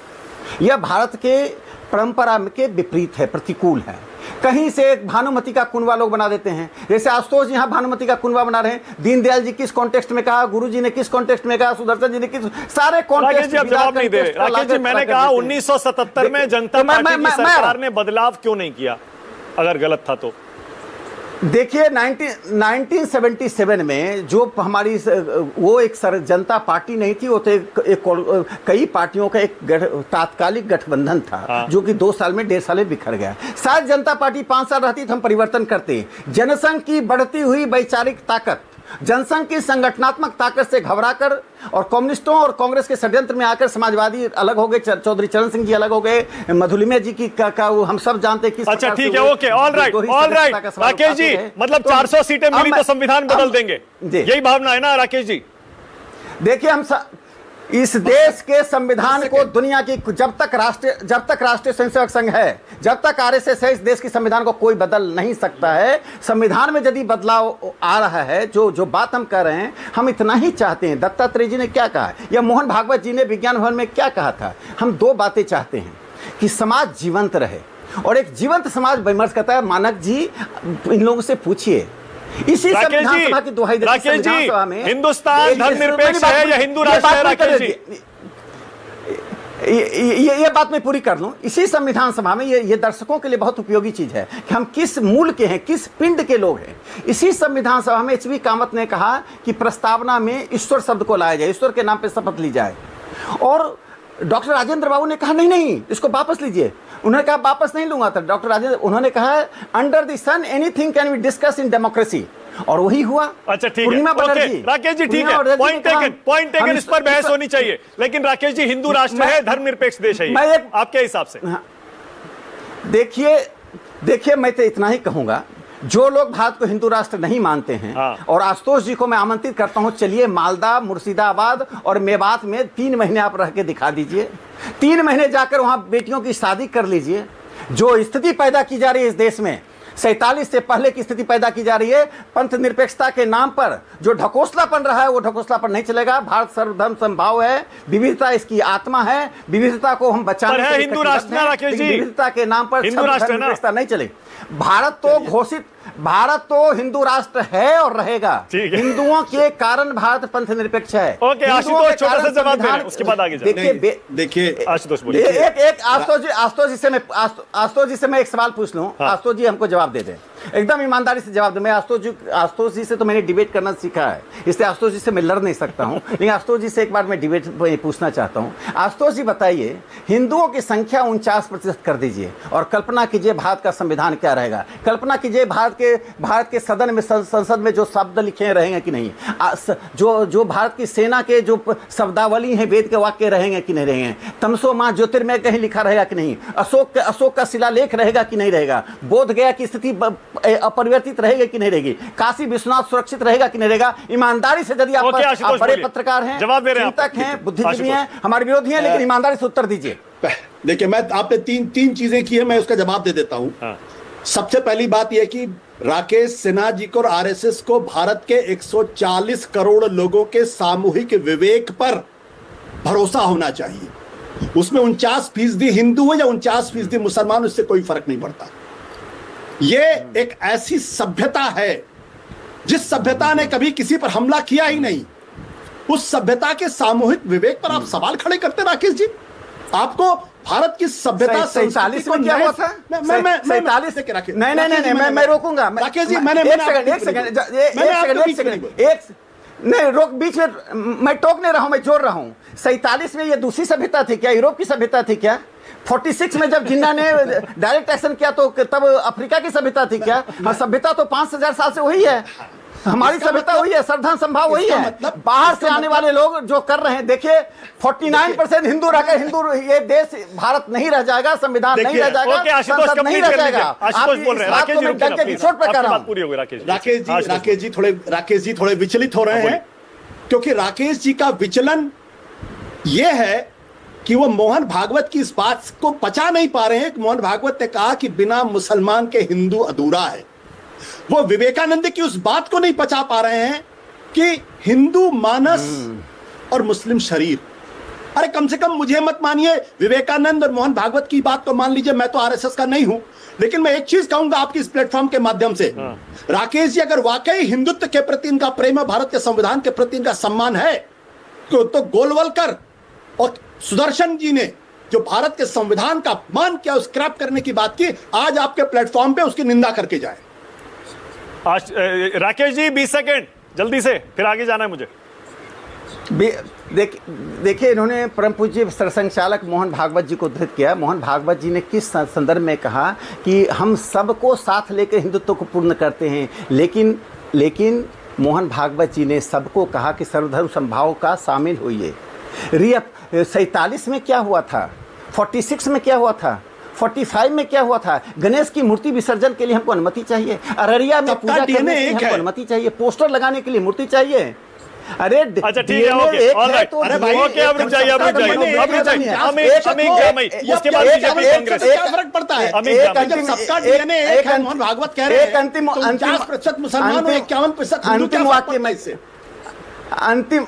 यह भारत के परंपरा के विपरीत है, प्रतिकूल है। कहीं से भानुमति का कुनवा लोग बना देते हैं, जैसे आशुतोष यहाँ भानुमति का कुनवा बना रहे हैं। दीनदयाल जी किस कॉन्टेक्स्ट में कहा, गुरु जी ने किस कॉन्टेक्स्ट में कहा, सुदर्शन जी ने किस, सारे कॉन्टेक्स्ट। जी आप जवाब नहीं दे रहे। राकेश जी, मैंने कहा 1977 में जनता पार्टी की सरकार ने बदलाव क्यों नहीं किया, अगर गलत था तो? देखिए 1977 में जो हमारी वो एक जनता पार्टी नहीं थी, वो तो कई पार्टियों का एक तात्कालिक गठबंधन था, जो कि 2 साल में 1.5 साल में बिखर गया। शायद जनता पार्टी 5 साल रहती तो हम परिवर्तन करते। जनसंघ की बढ़ती हुई वैचारिक ताकत, जनसंघ की संगठनात्मक ताकत से घबराकर और कम्युनिस्टों और कांग्रेस के षड्यंत्र में आकर समाजवादी अलग हो गए, चौधरी चरण सिंह जी अलग हो गए, मधुलिमा जी की का वो हम सब जानते हैं। अच्छा ठीक है, okay, all right Rakesh ji, मतलब 400 सीटें मिली तो संविधान बदल देंगे, यही भावना है ना राकेश जी? देखिए हम इस देश के संविधान को दुनिया की जब तक राष्ट्रीय स्वयंसेवक संघ है, जब तक आरएसएस है, इस देश के संविधान को कोई बदल नहीं सकता है। संविधान में यदि बदलाव आ रहा है, जो बात हम कर रहे हैं, हम इतना ही चाहते हैं। दत्तात्रेय जी ने क्या कहा या मोहन भागवत जी ने विज्ञान भवन में क्या कहा था, हम 2 बातें चाहते हैं कि समाज जीवंत रहे, और एक जीवंत समाज विमर्श करता है। मानक जी इन लोगों से पूछिए, इसी संविधान सभा की दुहाई देते संविधान सभा में हिंदुस्तान धर्मनिरपेक्ष है या हिंदू राष्ट्र है? राकेश जी ये बात मैं पूरी कर लूं। इसी संविधान सभा में ये दर्शकों के लिए बहुत उपयोगी चीज है कि हम किस मूल के हैं, किस पिंड के लोग हैं। इसी संविधान सभा में एच.वी. कामत ने कहा कि प्रस्तावना में ईश्वर शब्द को लाया जाए, ईश्वर के नाम पे शपथ ली जाए, और डॉक्टर राजेंद्र बाबू ने कहा नहीं, इसको वापस लीजिए। उन्होंने कहा वापस नहीं लूंगा, तो डॉक्टर राजेंद्र, उन्होंने कहा under the sun anything can be discuss in democracy, और वही हुआ। अच्छा ठीक है, ओके राकेश जी, ठीक है, पॉइंट टेकन, इस पर बहस होनी चाहिए। लेकिन राकेश जी, हिंदू राष्ट्र है, धर्मनिरपेक्ष देश है, आपके हिसाब से? देखिए मैं तो इतना ही कहूंगा, जो लोग भारत को हिंदू राष्ट्र नहीं मानते हैं, और आशुतोष जी को मैं आमंत्रित करता हूं, चलिए मालदा, मुर्शिदाबाद और मेवात में 3 महीने आप रह के दिखा दीजिए। 3 महीने जाकर वहां बेटियों की शादी कर लीजिए। जो स्थिति पैदा की जा रही है इस देश में, 47 से पहले की स्थिति पैदा की जा रही है, पंथ निरपेक्षता के नाम पर जो ढकोसलापन रहा है, वो ढकोसलापन नहीं चलेगा। भारत सर्वधर्म समभाव है, विविधता इसकी आत्मा है, विविधता को हम बचाने के लिए हिंदू राष्ट्र, राकेश जी, विविधता के नाम पर हिंदू राष्ट्र नहीं चलेगी। भारत तो हिंदू राष्ट्र है और रहेगा। हिंदुओं के कारण भारत पंथ निरपेक्ष है। ओके आशुतोष, छोटा सा जवाब देना, उसके बाद आगे देखिए आशुतोष बोलिए। एक आशुतोष जी से मैं एक सवाल पूछ लूं, आशुतोष जी हमको जवाब दे दें। एकदम ईमानदारी से जवाब दो। मैं आशुतोष जी से तो मैंने डिबेट करना सीखा है, इसलिए आशुतोष जी से मैं लड़ नहीं सकता हूं, लेकिन आशुतोष जी से एक बार मैं डिबेट पूछना चाहता हूं। आशुतोष जी बताइए, हिंदुओं की संख्या 49% कर दीजिए और कल्पना कीजिए भारत का संविधान क्या रहेगा। कल्पना कीजिए भारत के सदन में, संसद में जो शब्द लिखे रहेंगे कि नहीं, जो भारत की सेना के जो शब्दावली है, वेद के वाक्य रहेंगे कि नहीं रहेंगे, तमसो मां ज्योतिर्मय कहीं लिखा रहेगा कि नहीं, अशोक का शिलालेख रहेगा कि नहीं रहेगा, बोध गया की स्थिति अपरिवर्तित रहेगी कि नहीं रहेगी, काशी विश्वनाथ सुरक्षित रहेगा कि नहीं रहेगा। ईमानदारी से यदि आप बड़े पत्रकार हैं, चिंतक हैं, बुद्धिजीवी हैं, हमारे विरोधी हैं, लेकिन ईमानदारी से उत्तर दीजिए। देखिए, मैं आपने तीन चीजें की है, मैं उसका जवाब दे देता हूं। सबसे पहली बात यह कि राकेश सिन्हा जी को और आरएसएस को भारत के 140 करोड़ लोगों के सामूहिक विवेक पर भरोसा होना चाहिए। उसमें 49% हिंदू है या 49% मुसलमान, उससे कोई फर्क नहीं पड़ता। यह एक ऐसी सभ्यता है जिस सभ्यता ने कभी किसी पर हमला किया ही नहीं। उस सभ्यता के सामूहिक विवेक पर आप सवाल खड़े करते राकेश जी। आपको भारत की सभ्यता 47 में क्या हुआ था? मैं रोकूंगा राकेश जी। नहीं रोक, बीच में मैं टोक नहीं रहा हूं, मैं जोड़ रहा हूं। 47 में ये दूसरी सभ्यता थी क्या? यूरोप की सभ्यता थी क्या? 46 में जब जिन्ना ने डायरेक्ट एक्शन किया तो तब अफ्रीका की सभ्यता थी क्या? सभ्यता तो 5000 साल से वही है, हमारी सभ्यता वही है, सर्वधर्म संभाव वही है। बाहर से आने वाले लोग जो कर रहे हैं, देखिए 49% हिंदू रहकर हिंदू, ये देश भारत नहीं रह जाएगा, संविधान नहीं रह जाएगा, संसद नहीं रह जाएगा। राकेश जी थोड़े विचलित हो रहे हैं, क्योंकि राकेश जी का विचलन ये है कि वो मोहन भागवत की इस बात को पचा नहीं पा रहे हैं कि मोहन भागवत ने कहा कि बिना मुसलमान के हिंदू अधूरा है। वो विवेकानंद की उस बात को नहीं पचा पा रहे हैं कि हिंदू मानस और मुस्लिम शरीर। अरे कम से कम मुझे मत मानिए, विवेकानंद और मोहन भागवत की बात को मान लीजिए। मैं तो आरएसएस का नहीं हूं, लेकिन मैं एक चीज कहूंगा आपकी इस प्लेटफॉर्म के माध्यम से, राकेश जी, अगर वाकई हिंदुत्व के प्रति इनका प्रेम है, भारत के संविधान के प्रति इनका सम्मान है, तो गोलवलकर और सुदर्शन जी ने जो भारत के संविधान का अपमान किया, स्क्रैप करने की बात की, आज आपके प्लेटफॉर्म पे उसकी निंदा करके जाए। राकेश जी 20 सेकंड जल्दी से, फिर आगे जाना है मुझे। देखिए, इन्होंने परम पूज्य सरसंघचालक मोहन भागवत जी को उद्धृत किया। मोहन भागवत जी ने किस संदर्भ में कहा कि हम सबको साथ लेकर हिंदुत्व को पूर्ण करते हैं, लेकिन मोहन भागवत जी ने सबको कहा कि सर्वधर्म संभाव का शामिल होइए। 47 में क्या हुआ था? 46 में क्या हुआ था? 45 में क्या हुआ था? गणेश की मूर्ति विसर्जन के लिए हमको अनुमति चाहिए, अररिया में पूजा करने के लिए हमको अनुमति चाहिए, पोस्टर लगाने के लिए मूर्ति चाहिए। अरे अच्छा ठीक है, ओके ऑलराइट, अरे भाई ओके, अब रुक जाइए, उसके बाद बीजेपी कांग्रेस क्या फर्क पड़ता है? सबका डीएनए एक है, मोहन भागवत कह रहे हैं 50% मुसलमान और 51% हिंदू, क्या फर्क पड़ता है इससे? अंतिम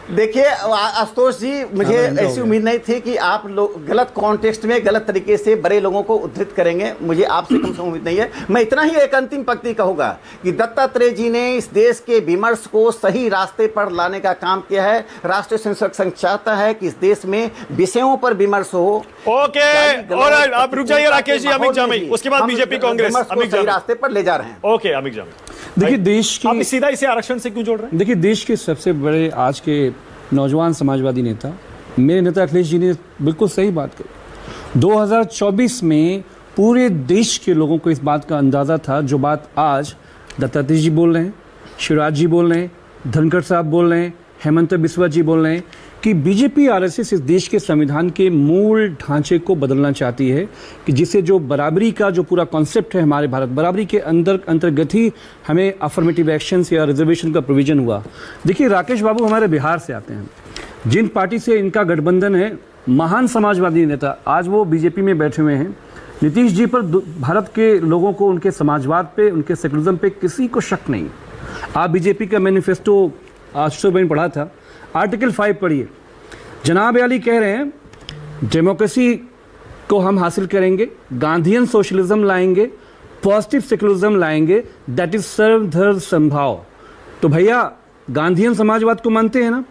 देखिए आशुतोष जी, मुझे ऐसी उम्मीद नहीं थी कि आप लोग गलत कॉन्टेक्स्ट में गलत तरीके से बड़े लोगों को उद्धृत करेंगे। मुझे आपसे कम से कम उम्मीद नहीं है। मैं इतना ही एक अंतिम पंक्ति कहूंगा कि दत्तात्रेय जी ने इस देश के विमर्श को सही रास्ते पर लाने का काम किया है। राष्ट्रीय स्वयंसेवक संघ चाहता है कि इस देश में विषयों पर विमर्श हो। ओके ऑलराइट, आप रुक जाइए राकेश जी। अमित जामी, उसके बाद बीजेपी कांग्रेस सही रास्ते पर ले जा रहे हैं। ओके अमित जामी, देखिए देश की, आप सीधा इसे आरक्षण से क्यों जोड़ रहे हैं? देखिए देश के सबसे बड़े आज के नौजवान समाजवादी नेता मेरे नेता अखिलेश जी ने बिल्कुल सही बात कही। 2024 में पूरे देश के लोगों को इस बात का अंदाज़ा था, जो बात आज दत्तात्रेय जी बोल रहे हैं, शिवराज जी बोल रहे हैं, धनखड़ साहब बोल रहे हैं, हेमंत बिस्वा जी बोल रहे हैं कि बीजेपी आरएसएस इस देश के संविधान के मूल ढांचे को बदलना चाहती है, कि जिससे जो बराबरी का जो पूरा कॉन्सेप्ट है हमारे भारत, बराबरी के अंतर्गत ही हमें अफर्मेटिव एक्शंस या रिजर्वेशन का प्रोविजन हुआ। देखिए राकेश बाबू हमारे बिहार से आते हैं, जिन पार्टी से इनका गठबंधन है, महान समाजवादी नेता, आज वो बीजेपी में बैठे हुए हैं। नीतीश जी पर भारत के लोगों को उनके समाजवाद पे, उनके सेकुलरिज्म पे किसी को शक नहीं। आप बीजेपी का मैनिफेस्टो आज सुबह पढ़ा था, आर्टिकल 5 पढ़िए। जनाब अली कह रहे हैं डेमोक्रेसी को हम हासिल करेंगे, गांधीयन सोशलिज्म लाएंगे, पॉजिटिव सेकुलरिज्म लाएंगे, दैट इज सर्वधर्म संभाव। तो भैया गांधीयन समाजवाद को मानते हैं ना?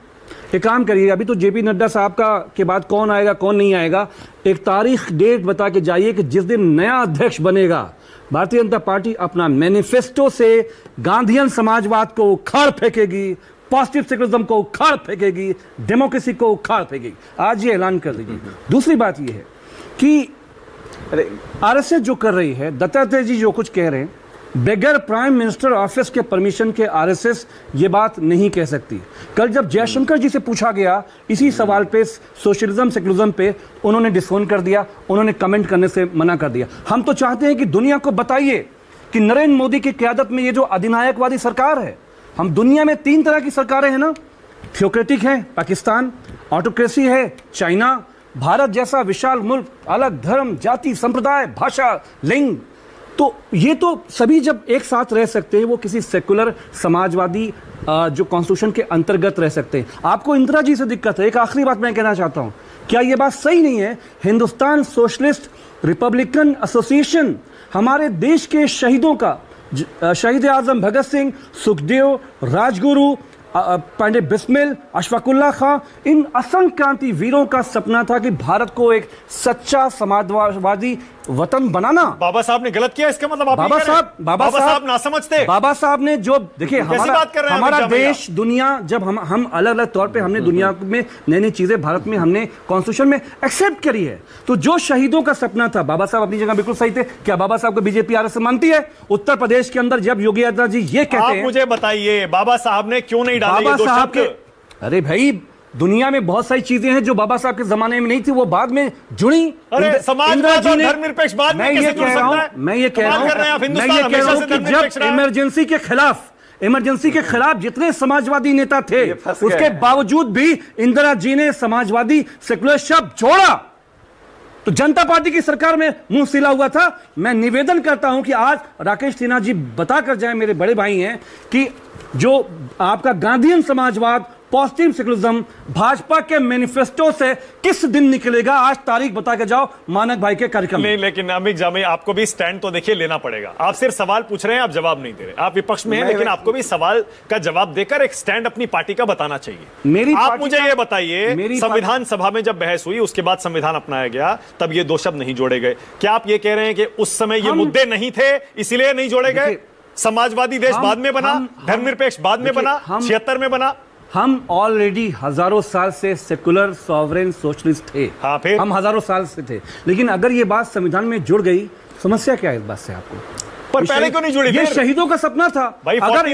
एक काम करिए, अभी तो जेपी नड्डा साहब का के बाद कौन आएगा कौन नहीं आएगा, एक तारीख डेट बता के जाइए कि जिस दिन नया अध्यक्ष बनेगा भारतीय जनता पार्टी अपना मैनिफेस्टो से गांधीयन समाजवाद को उखाड़ फेंकेगी, पॉजिटिव सेकुलरिज्म को उखाड़ फेंकेगी, डेमोक्रेसी को उखाड़ फेंकेगी। आज ये ऐलान कर दीजिए। दूसरी बात ये है कि आरएसएस जो कर रही है, दत्तात्रेय जी जो कुछ कह रहे हैं, बगैर प्राइम मिनिस्टर ऑफिस के परमिशन के आरएसएस ये बात नहीं कह सकती। कल जब जयशंकर जी से पूछा गया इसी सवाल पे, सोशलिज्म सेकुलरिज्म पे, उन्होंने डिसोन कर दिया, उन्होंने कमेंट करने से मना कर दिया। हम तो चाहते हैं कि दुनिया को बताइए कि नरेंद्र मोदी की क़यादत में ये जो अधिनायकवादी सरकार है, हम दुनिया में 3 तरह की सरकारें हैं ना, थियोक्रेटिक है पाकिस्तान, ऑटोक्रेसी है चाइना, भारत जैसा विशाल मुल्क, अलग धर्म, जाति, संप्रदाय, भाषा, लिंग। तो ये तो सभी जब एक साथ रह सकते हैं, वो किसी सेकुलर समाजवादी जो कॉन्स्टिट्यूशन के अंतर्गत रह सकते हैं। आपको इंदिरा जी से दिक्कत है। एक आखिरी बात मैं कहना चाहता हूं, क्या ये बात सही नहीं है? हिंदुस्तान सोशलिस्ट रिपब्लिकन एसोसिएशन हमारे देश के शहीदों का, शहीद आजम भगत सिंह, सुखदेव, राजगुरु, पंडित बिस्मिल, अशफाकुल्ला खां, इन असंख्य क्रांति वीरों का सपना था कि भारत को एक सच्चा समाजवादी वतन बनाना। बाबा साहब ने गलत किया, इसका मतलब आप बाबा साहब ना समझते। बाबा साहब ने जो, देखिए हमारा देश, दुनिया, जब हम अलग अलग तौर पे हमने दुनिया में नई नई चीजें भारत में हमने कॉन्स्टिट्यूशन में एक्सेप्ट करी है। तो जो शहीदों का सपना था, बाबा साहब अपनी जगह बिल्कुल सही थे। क्या बाबा साहब को बीजेपी आरएसएस मानती है? उत्तर प्रदेश के अंदर जब योगी आदित्यनाथ जी ये कहते हैं, मुझे बताइए बाबा साहब ने क्यों नहीं डाले ये दो शब्द? अरे भाई, दुनिया में बहुत सारी चीजें हैं जो बाबा साहब के जमाने में नहीं थी, वो बाद में जुड़ी। अरे समाजवाद और धर्मनिरपेक्ष बाद में कैसे जुड़ सकता है? मैं ये कह रहा हूं कि जब इमरजेंसी के खिलाफ जितने समाजवादी नेता थे, उसके बावजूद भी इंदिरा जी ने समाजवादी सेकुलर शब्द छोड़ा। तो जनता पार्टी की सरकार में मुंह सिला हुआ था। मैं निवेदन करता हूं कि आज राकेश सिन्हा जी बता कर जाए, मेरे बड़े भाई हैं, कि जो आपका गांधीयन समाजवाद, पॉजिटिव सेकुलरिज्म भाजपा के मैनिफेस्टो से किस दिन निकलेगा? आज तारीख बता के जाओ मानक भाई के कार्यक्रम में। लेकिन अमित जामी, आपको भी स्टैंड तो देखिए लेना पड़ेगा। आप सिर्फ सवाल पूछ रहे हैं, आप जवाब नहीं दे रहे। आप विपक्ष में हैं, लेकिन आपको भी सवाल का जवाब देकर एक स्टैंड अपनी पार्टी का बताना चाहिए। आप मुझे ये बताइए, संविधान सभा में जब बहस हुई, उसके बाद संविधान अपनाया गया, तब ये 2 शब्द नहीं जोड़े गए। क्या आप ये कह रहे हैं कि उस समय ये मुद्दे नहीं थे इसलिए नहीं जोड़े गए? समाजवादी देश बाद में बना, धर्मनिरपेक्ष बाद में बना, 76 में बना। हम ऑलरेडी हजारों साल से सेकुलर सॉवरेन सोशलिस्ट थे। हाँ, फिर हम हजारों साल से थे। लेकिन अगर ये बात संविधान में जुड़ गई, समस्या क्या है इस बात से आपको? पर पहले क्यों नहीं जुड़ी? ये शहीदों का सपना था। अगर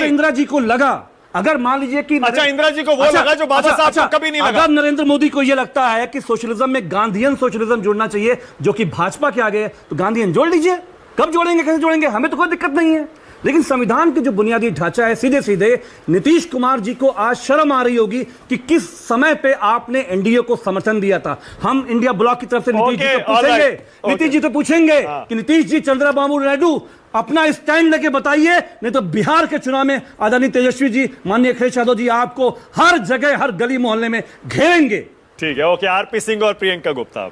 इंदिरा जी को लगा, अगर मान लीजिए कि अच्छा, इंदिरा जी को वो लगा जो बाबा साहब को कभी नहीं लगा। अगर नरेंद्र मोदी को यह लगता है कि सोशलिज्म में गांधीयन सोशलिज्म जुड़ना चाहिए, जो कि भाजपा के आगे है, तो गांधीयन जोड़ लीजिए। कब जोड़ेंगे, कैसे जोड़ेंगे, हमें तो कोई दिक्कत नहीं है। लेकिन संविधान के जो बुनियादी ढांचा है, सीधे सीधे नीतीश कुमार जी को आज शर्म आ रही होगी कि किस समय पे आपने एनडीए को समर्थन दिया था। हम इंडिया ब्लॉक की तरफ से नीतीश जी को पूछेंगे, नीतीश जी तो पूछेंगे कि नीतीश जी, चंद्रबाबू नायडू अपना स्टैंड लेके बताइए, नहीं तो बिहार के चुनाव में आदरणीय तेजस्वी जी, माननीय अखिलेश यादव जी आपको हर जगह, हर गली मोहल्ले में घेरेंगे। ठीक है, ओके। आरपी सिंह और प्रियंका गुप्ता,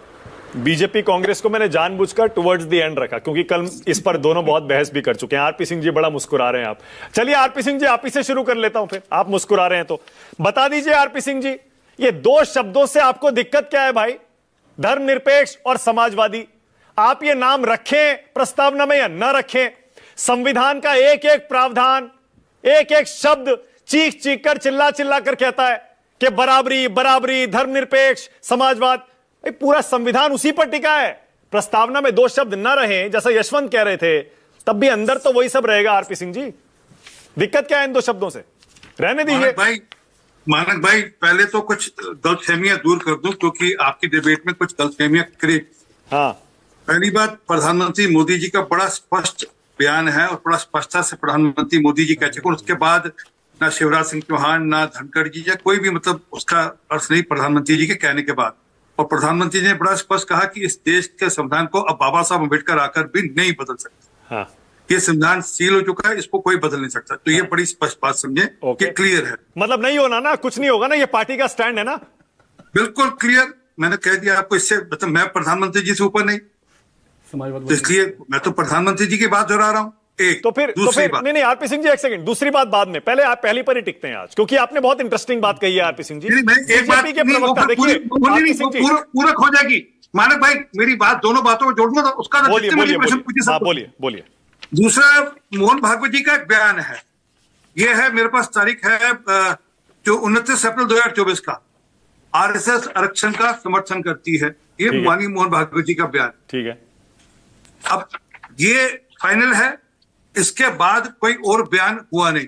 बीजेपी कांग्रेस को मैंने जानबूझकर टुवर्ड्स द एंड रखा, क्योंकि कल इस पर दोनों बहुत बहस भी कर चुके हैं। आरपी सिंह जी बड़ा मुस्कुरा रहे हैं आप। चलिए आरपी सिंह जी, आप ही से शुरू कर लेता हूं, फिर आप मुस्कुरा रहे हैं तो बता दीजिए आरपी सिंह जी, ये 2 शब्दों से आपको दिक्कत क्या है भाई? धर्मनिरपेक्ष और समाजवादी। आप ये नाम रखें प्रस्तावना में या न रखें, संविधान का एक एक प्रावधान, एक एक शब्द चीख चीख कर, चिल्ला चिल्ला कर कहता है कि बराबरी, बराबरी, धर्मनिरपेक्ष, समाजवाद। पूरा संविधान उसी पर टिका है। प्रस्तावना में 2 शब्द न रहे, जैसा यशवंत कह रहे थे, तब भी अंदर तो वही सब रहेगा। आरपी सिंह जी, दिक्कत क्या है इन 2 शब्दों से? रहने दीजिए। मानक भाई, पहले तो कुछ गलतफहमियां दूर कर दूं, क्योंकि आपकी डिबेट में कुछ गलतफहमियां क्रिएट। हाँ, पहली बात, प्रधानमंत्री मोदी जी का बड़ा स्पष्ट बयान है और बड़ा स्पष्टता से प्रधानमंत्री मोदी जी कह चुके। उसके बाद ना शिवराज सिंह चौहान, ना धनखड़ जी, या कोई भी मतलब उसका अर्थ नहीं प्रधानमंत्री जी के कहने के बाद। और प्रधानमंत्री जी ने बड़ा स्पष्ट कहा कि इस देश के संविधान को अब बाबा साहब अम्बेडकर आकर भी नहीं बदल सकते। हाँ, ये संविधान सील हो चुका है, इसको कोई बदल नहीं सकता। तो ये बड़ी स्पष्ट बात समझे कि क्लियर है। मतलब नहीं होना ना, कुछ नहीं होगा ना, ये पार्टी का स्टैंड है ना, बिल्कुल क्लियर। मैंने कह दिया आपको, इससे मतलब मैं प्रधानमंत्री जी से ऊपर नहीं, तो इसलिए मैं तो प्रधानमंत्री जी की बात दोहरा रहा हूँ। एक तो फिर नहीं आरपी सिंह जी, एक सेकंड, दूसरी बात बाद में, पहले आप पहली पर ही टिकते हैं आज, क्योंकि आपने बहुत इंटरेस्टिंग बात कही है आरपी सिंह जी। एक बात के प्रवक्ता देखिए, पूरक हो जाएगी। मानक भाई मेरी बात, दोनों बातों को जोड़ना, तो उसका बोलिए जितने बोलिए प्रश्न बोलिए पूछे सब हाँ, बोलिए बोलिए। दूसरा, मोहन भागवत जी का एक बयान है, ये है मेरे पास तारीख है जो 29 अप्रैल 2024 का, आरएसएस आरक्षण का समर्थन करती है, ये ठीक है। माननीय मोहन भागवत जी का बयान। ठीक है, अब ये फाइनल है, इसके बाद कोई और बयान हुआ नहीं।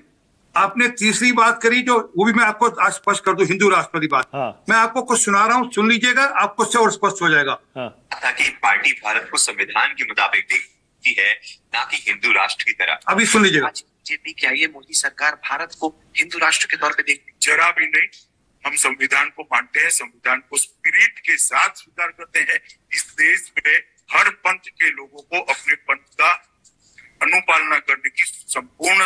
आपने तीसरी बात करी, जो वो भी मैं आपको आज स्पष्ट कर दूं, हिंदू राष्ट्र वाली बात। हाँ। मैं आपको कुछ सुना रहा हूं, सुन लीजिएगा, आपको उससे और स्पष्ट हो जाएगा। हाँ। ताकि पार्टी भारत को संविधान के मुताबिक देखती है, ना कि हिंदू राष्ट्र की तरह। अभी सुन लीजिएगा। आज बीजेपी क्या ये मोदी सरकार भारत को हिंदू राष्ट्र के तौर पे देखती? जरा भी नहीं। हम संविधान को मानते हैं, संविधान को स्पिरिट के साथ स्वीकार करते हैं। इस देश में हर पंथ के लोगों को अपने पंथ का अनुपालना करने की संपूर्ण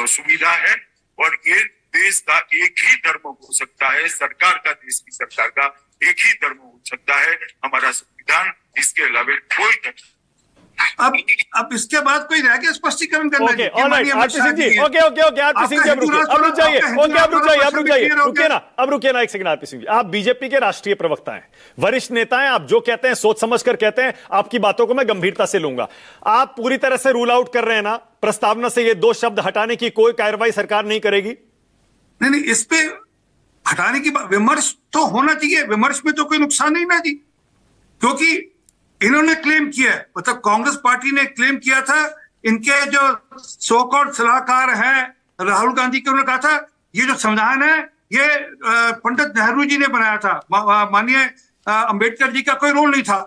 सुविधा है, और ये देश का एक ही धर्म हो सकता है, सरकार का, देश की सरकार का एक ही धर्म हो सकता है, हमारा संविधान, इसके अलावा कोई धर्म। अब इसके बाद कोई रह गया स्पष्टीकरण करना? Okay, alright, RP Singh ji, okay okay okay, RP Singh ji अब रुकिए, अब रुक जाइए, ओके अब रुक जाइए, अब रुक जाइए, रुकिए ना, अब रुकिए ना एक सेकंड। आरपी सिंह जी, आप बीजेपी के राष्ट्रीय प्रवक्ता हैं, वरिष्ठ नेता हैं, आप जो कहते हैं सोच समझ कर कहते हैं, आपकी बातों को मैं गंभीरता से लूंगा। आप पूरी तरह से रूल आउट कर रहे हैं ना, प्रस्तावना से ये 2 शब्द हटाने की कोई कार्रवाई सरकार नहीं करेगी? नहीं, इस पे हटाने की विमर्श तो होना चाहिए, विमर्श में तो कोई नुकसान नहीं ना जी, क्योंकि इन्होंने क्लेम किया है, मतलब कांग्रेस पार्टी ने क्लेम किया था, इनके जो सो कॉल्ड सलाहकार हैं राहुल गांधी के, उन्होंने कहा था ये जो संविधान है ये पंडित नेहरू जी ने बनाया था, माननीय अंबेडकर जी का कोई रोल नहीं था।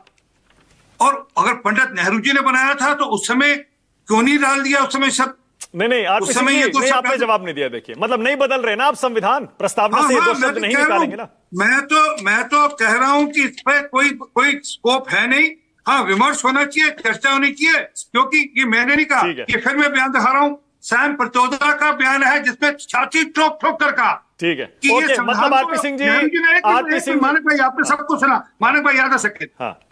और अगर पंडित नेहरू जी ने बनाया था तो उस समय क्यों नहीं डाल दिया उस समय सब? नहीं, आरपी सिंह जी, नहीं, आपने जवाब नहीं दिया। देखिए, मतलब नहीं बदल रहे ना आप संविधान, प्रस्तावना से ये 2 शब्द नहीं निकालेंगे ना। मैं तो कह रहा हूं कि इस पर कोई स्कोप है नहीं। हाँ, विमर्श होना चाहिए, चर्चा होनी चाहिए, क्योंकि ये मैंने नहीं कहा, ये फिर मैं बयान दिखा रहा हूं, सैम पित्रोदा का बयान है जिसमें छाती ठोक ठोक कर कहा। ठीक है, ओके, मतलब आरपी सिंह जी, आरपी सिंह, मानक भाई आपने सबको सुना, मानक भाई याद आ सके,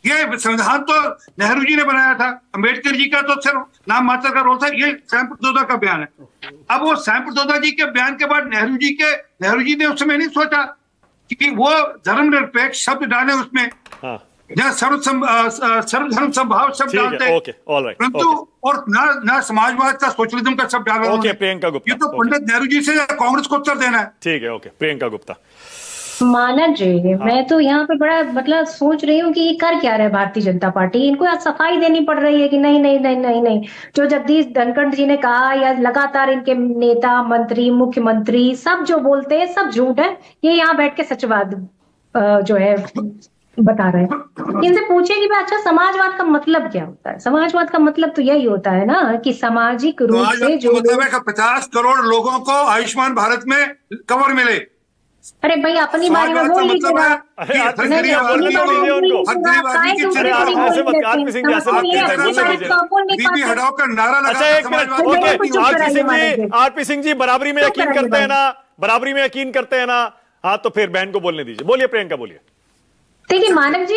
ये संविधान तो नेहरू जी ने बनाया था, अंबेडकर जी का तो सिर्फ नाम मात्र का रोल था, ये सैम पित्रोदा का बयान है। अब वो सैम पित्रोदा जी के बयान के बाद नेहरू जी ने उस समय नहीं सोचा कि वो धर्मनिरपेक्ष शब्द डाले उसमें, जहाँ सर्वधर्म संभाव शब्द डालते हैं, परंतु और ना समाजवाद का, सोशलिज्म का शब्द डाला। ओके, प्रियंका गुप्ता, ये तो पंडित नेहरू जी से कांग्रेस को उत्तर देना है। ठीक है, ओके, प्रियंका गुप्ता। मानक जी, मैं तो यहाँ पे बड़ा मतलब सोच रही हूँ कि ये कर क्या रहा है भारतीय जनता पार्टी, इनको आज सफाई देनी पड़ रही है कि नहीं नहीं नहीं नहीं नहीं, जो जगदीश धनखड़ जी ने कहा, या लगातार इनके नेता, मंत्री, मुख्यमंत्री सब जो बोलते हैं सब झूठ है, ये यहाँ बैठ के सचवाद जो है बता रहे हैं। इनसे पूछे कि अच्छा समाजवाद का मतलब क्या होता है? समाजवाद का मतलब तो यही होता है ना कि सामाजिक रूप से जो मतलब है 50 करोड़ लोगों को आयुष्मान भारत में कवर मिले। अरे भाई अपनी बारे में बोल लीजिएगा, आरपी सिंह जी बराबरी में यकीन करते हैं ना, बराबरी में यकीन करते हैं ना? हाँ, तो फिर बहन को बोलने दीजिए। बोलिए प्रियंका, बोलिए। देखिए मानक जी,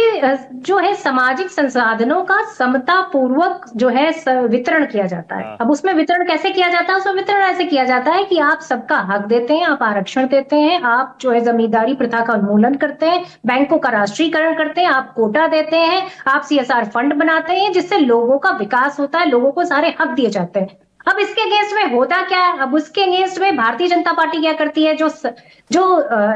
जो है सामाजिक संसाधनों का समता पूर्वक जो है वितरण किया जाता है। अब उसमें वितरण कैसे किया जाता है? उसमें वितरण ऐसे किया जाता है कि आप सबका हक देते हैं, आप आरक्षण देते हैं, आप जो है जमींदारी प्रथा का उन्मूलन करते हैं, बैंकों का राष्ट्रीयकरण करते हैं, आप कोटा देते हैं, आप CSR फंड बनाते हैं, जिससे लोगों का विकास होता है, लोगों को सारे हक दिए जाते हैं। अब इसके अगेंस्ट में होता क्या है? अब उसके अगेंस्ट में भारतीय जनता पार्टी क्या करती है? जो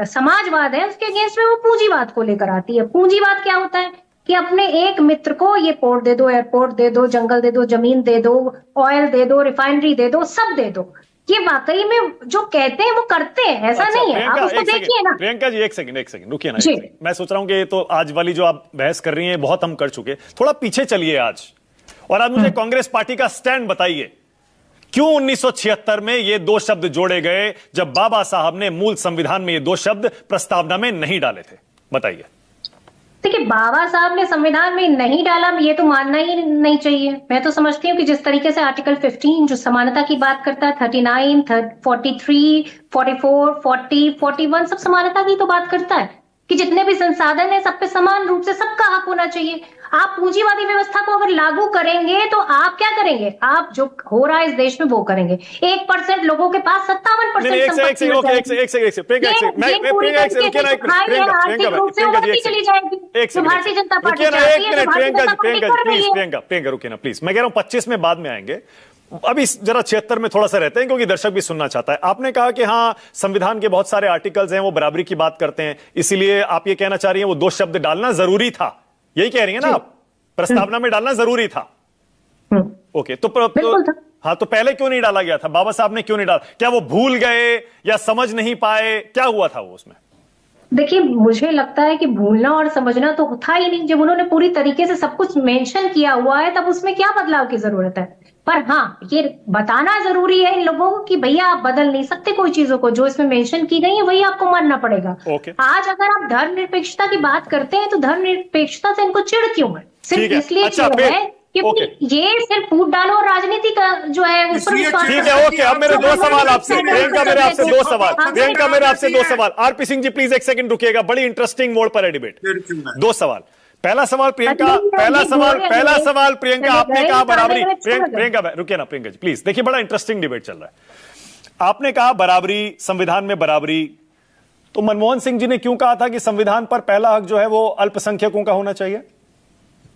समाजवाद है उसके अगेंस्ट में वो पूंजीवाद को लेकर आती है। पूंजीवाद क्या होता है कि अपने एक मित्र को ये पोर्ट दे दो, एयरपोर्ट दे दो, जंगल दे दो, जमीन दे दो, ऑयल दे दो, रिफाइनरी दे दो, सब दे दो। ये वाकई में जो कहते हैं वो करते हैं, ऐसा नहीं है। आप उसको देखिए ना। प्रियंका जी एक सेकंड रुकिए ना। मैं सोच रहा हूँ कि तो आज वाली जो आप बहस कर रही हैं बहुत हम कर चुके, थोड़ा पीछे चलिए आज, और आज मुझे कांग्रेस पार्टी का स्टैंड बताइए। क्यों 1976 में ये 2 शब्द जोड़े गए जब बाबा साहब ने मूल संविधान में ये 2 शब्द प्रस्तावना में नहीं डाले थे? बताइए। देखिए, बाबा साहब ने संविधान में नहीं डाला, ये तो मानना ही नहीं चाहिए। मैं तो समझती हूँ कि जिस तरीके से आर्टिकल 15 जो समानता की बात करता है, 39, 43, 44, 40, 41 सब समानता की तो बात करता है कि जितने भी संसाधन है सब पे समान रूप से सबका हक होना चाहिए। आप पूंजीवादी व्यवस्था को अगर लागू करेंगे तो आप क्या करेंगे? आप जो हो रहा है इस देश में वो करेंगे। 1% लोगों के पास 57% भारतीय जनता पार्टी प्रियंका रुकिए ना प्लीज। मैं कह रहा हूं 25 में बाद में आएंगे, अभी जरा 76 में थोड़ा सा रहते हैं क्योंकि दर्शक भी सुनना चाहता है। आपने कहा कि हाँ संविधान के बहुत सारे आर्टिकल्स हैं वो बराबरी की बात करते हैं, इसीलिए आप ये कहना चाह रही हैं वो 2 शब्द डालना जरूरी था, यही कह रही है ना आप? प्रस्तावना में डालना जरूरी था। ओके, तो हाँ, तो पहले क्यों नहीं डाला गया था? बाबा साहब ने क्यों नहीं डाला? क्या वो भूल गए या समझ नहीं पाए? क्या हुआ था वो उसमें? देखिए, मुझे लगता है कि भूलना और समझना तो था ही नहीं। जब उन्होंने पूरी तरीके से सब कुछ मेंशन किया हुआ है तब उसमें क्या बदलाव की जरूरत है? पर हाँ, ये बताना जरूरी है इन लोगों को कि भैया आप बदल नहीं सकते कोई चीजों को, जो इसमें मेंशन की गई है वही आपको मानना पड़ेगा। आज अगर आप धर्मनिरपेक्षता की बात करते हैं तो धर्मनिरपेक्षता से इनको चिढ़ क्यों है? सिर्फ इसलिए है क्योंकि ये सिर्फ फूट डालो और राजनीति का जो है उस पर विश्वास। ठीक है, ओके। अब मेरे 2 सवाल आपसे, प्रियंका मेरे आपसे 2 सवाल, प्रियंका मेरे आपसे 2 सवाल। RP Singh ji please 1 second रुकिएगा, बड़ी इंटरेस्टिंग मोड पर है डिबेट। 2 सवाल। पहला सवाल प्रियंका, पहला सवाल प्रियंका, आपने कहा बराबरी। प्रियंका रुकिए ना प्रियंका जी प्लीज, देखिए बड़ा इंटरेस्टिंग डिबेट चल रहा है। आपने कहा बराबरी, संविधान में बराबरी, तो मनमोहन सिंह जी ने क्यों कहा था कि संविधान पर पहला हक जो है वो अल्पसंख्यकों का होना चाहिए?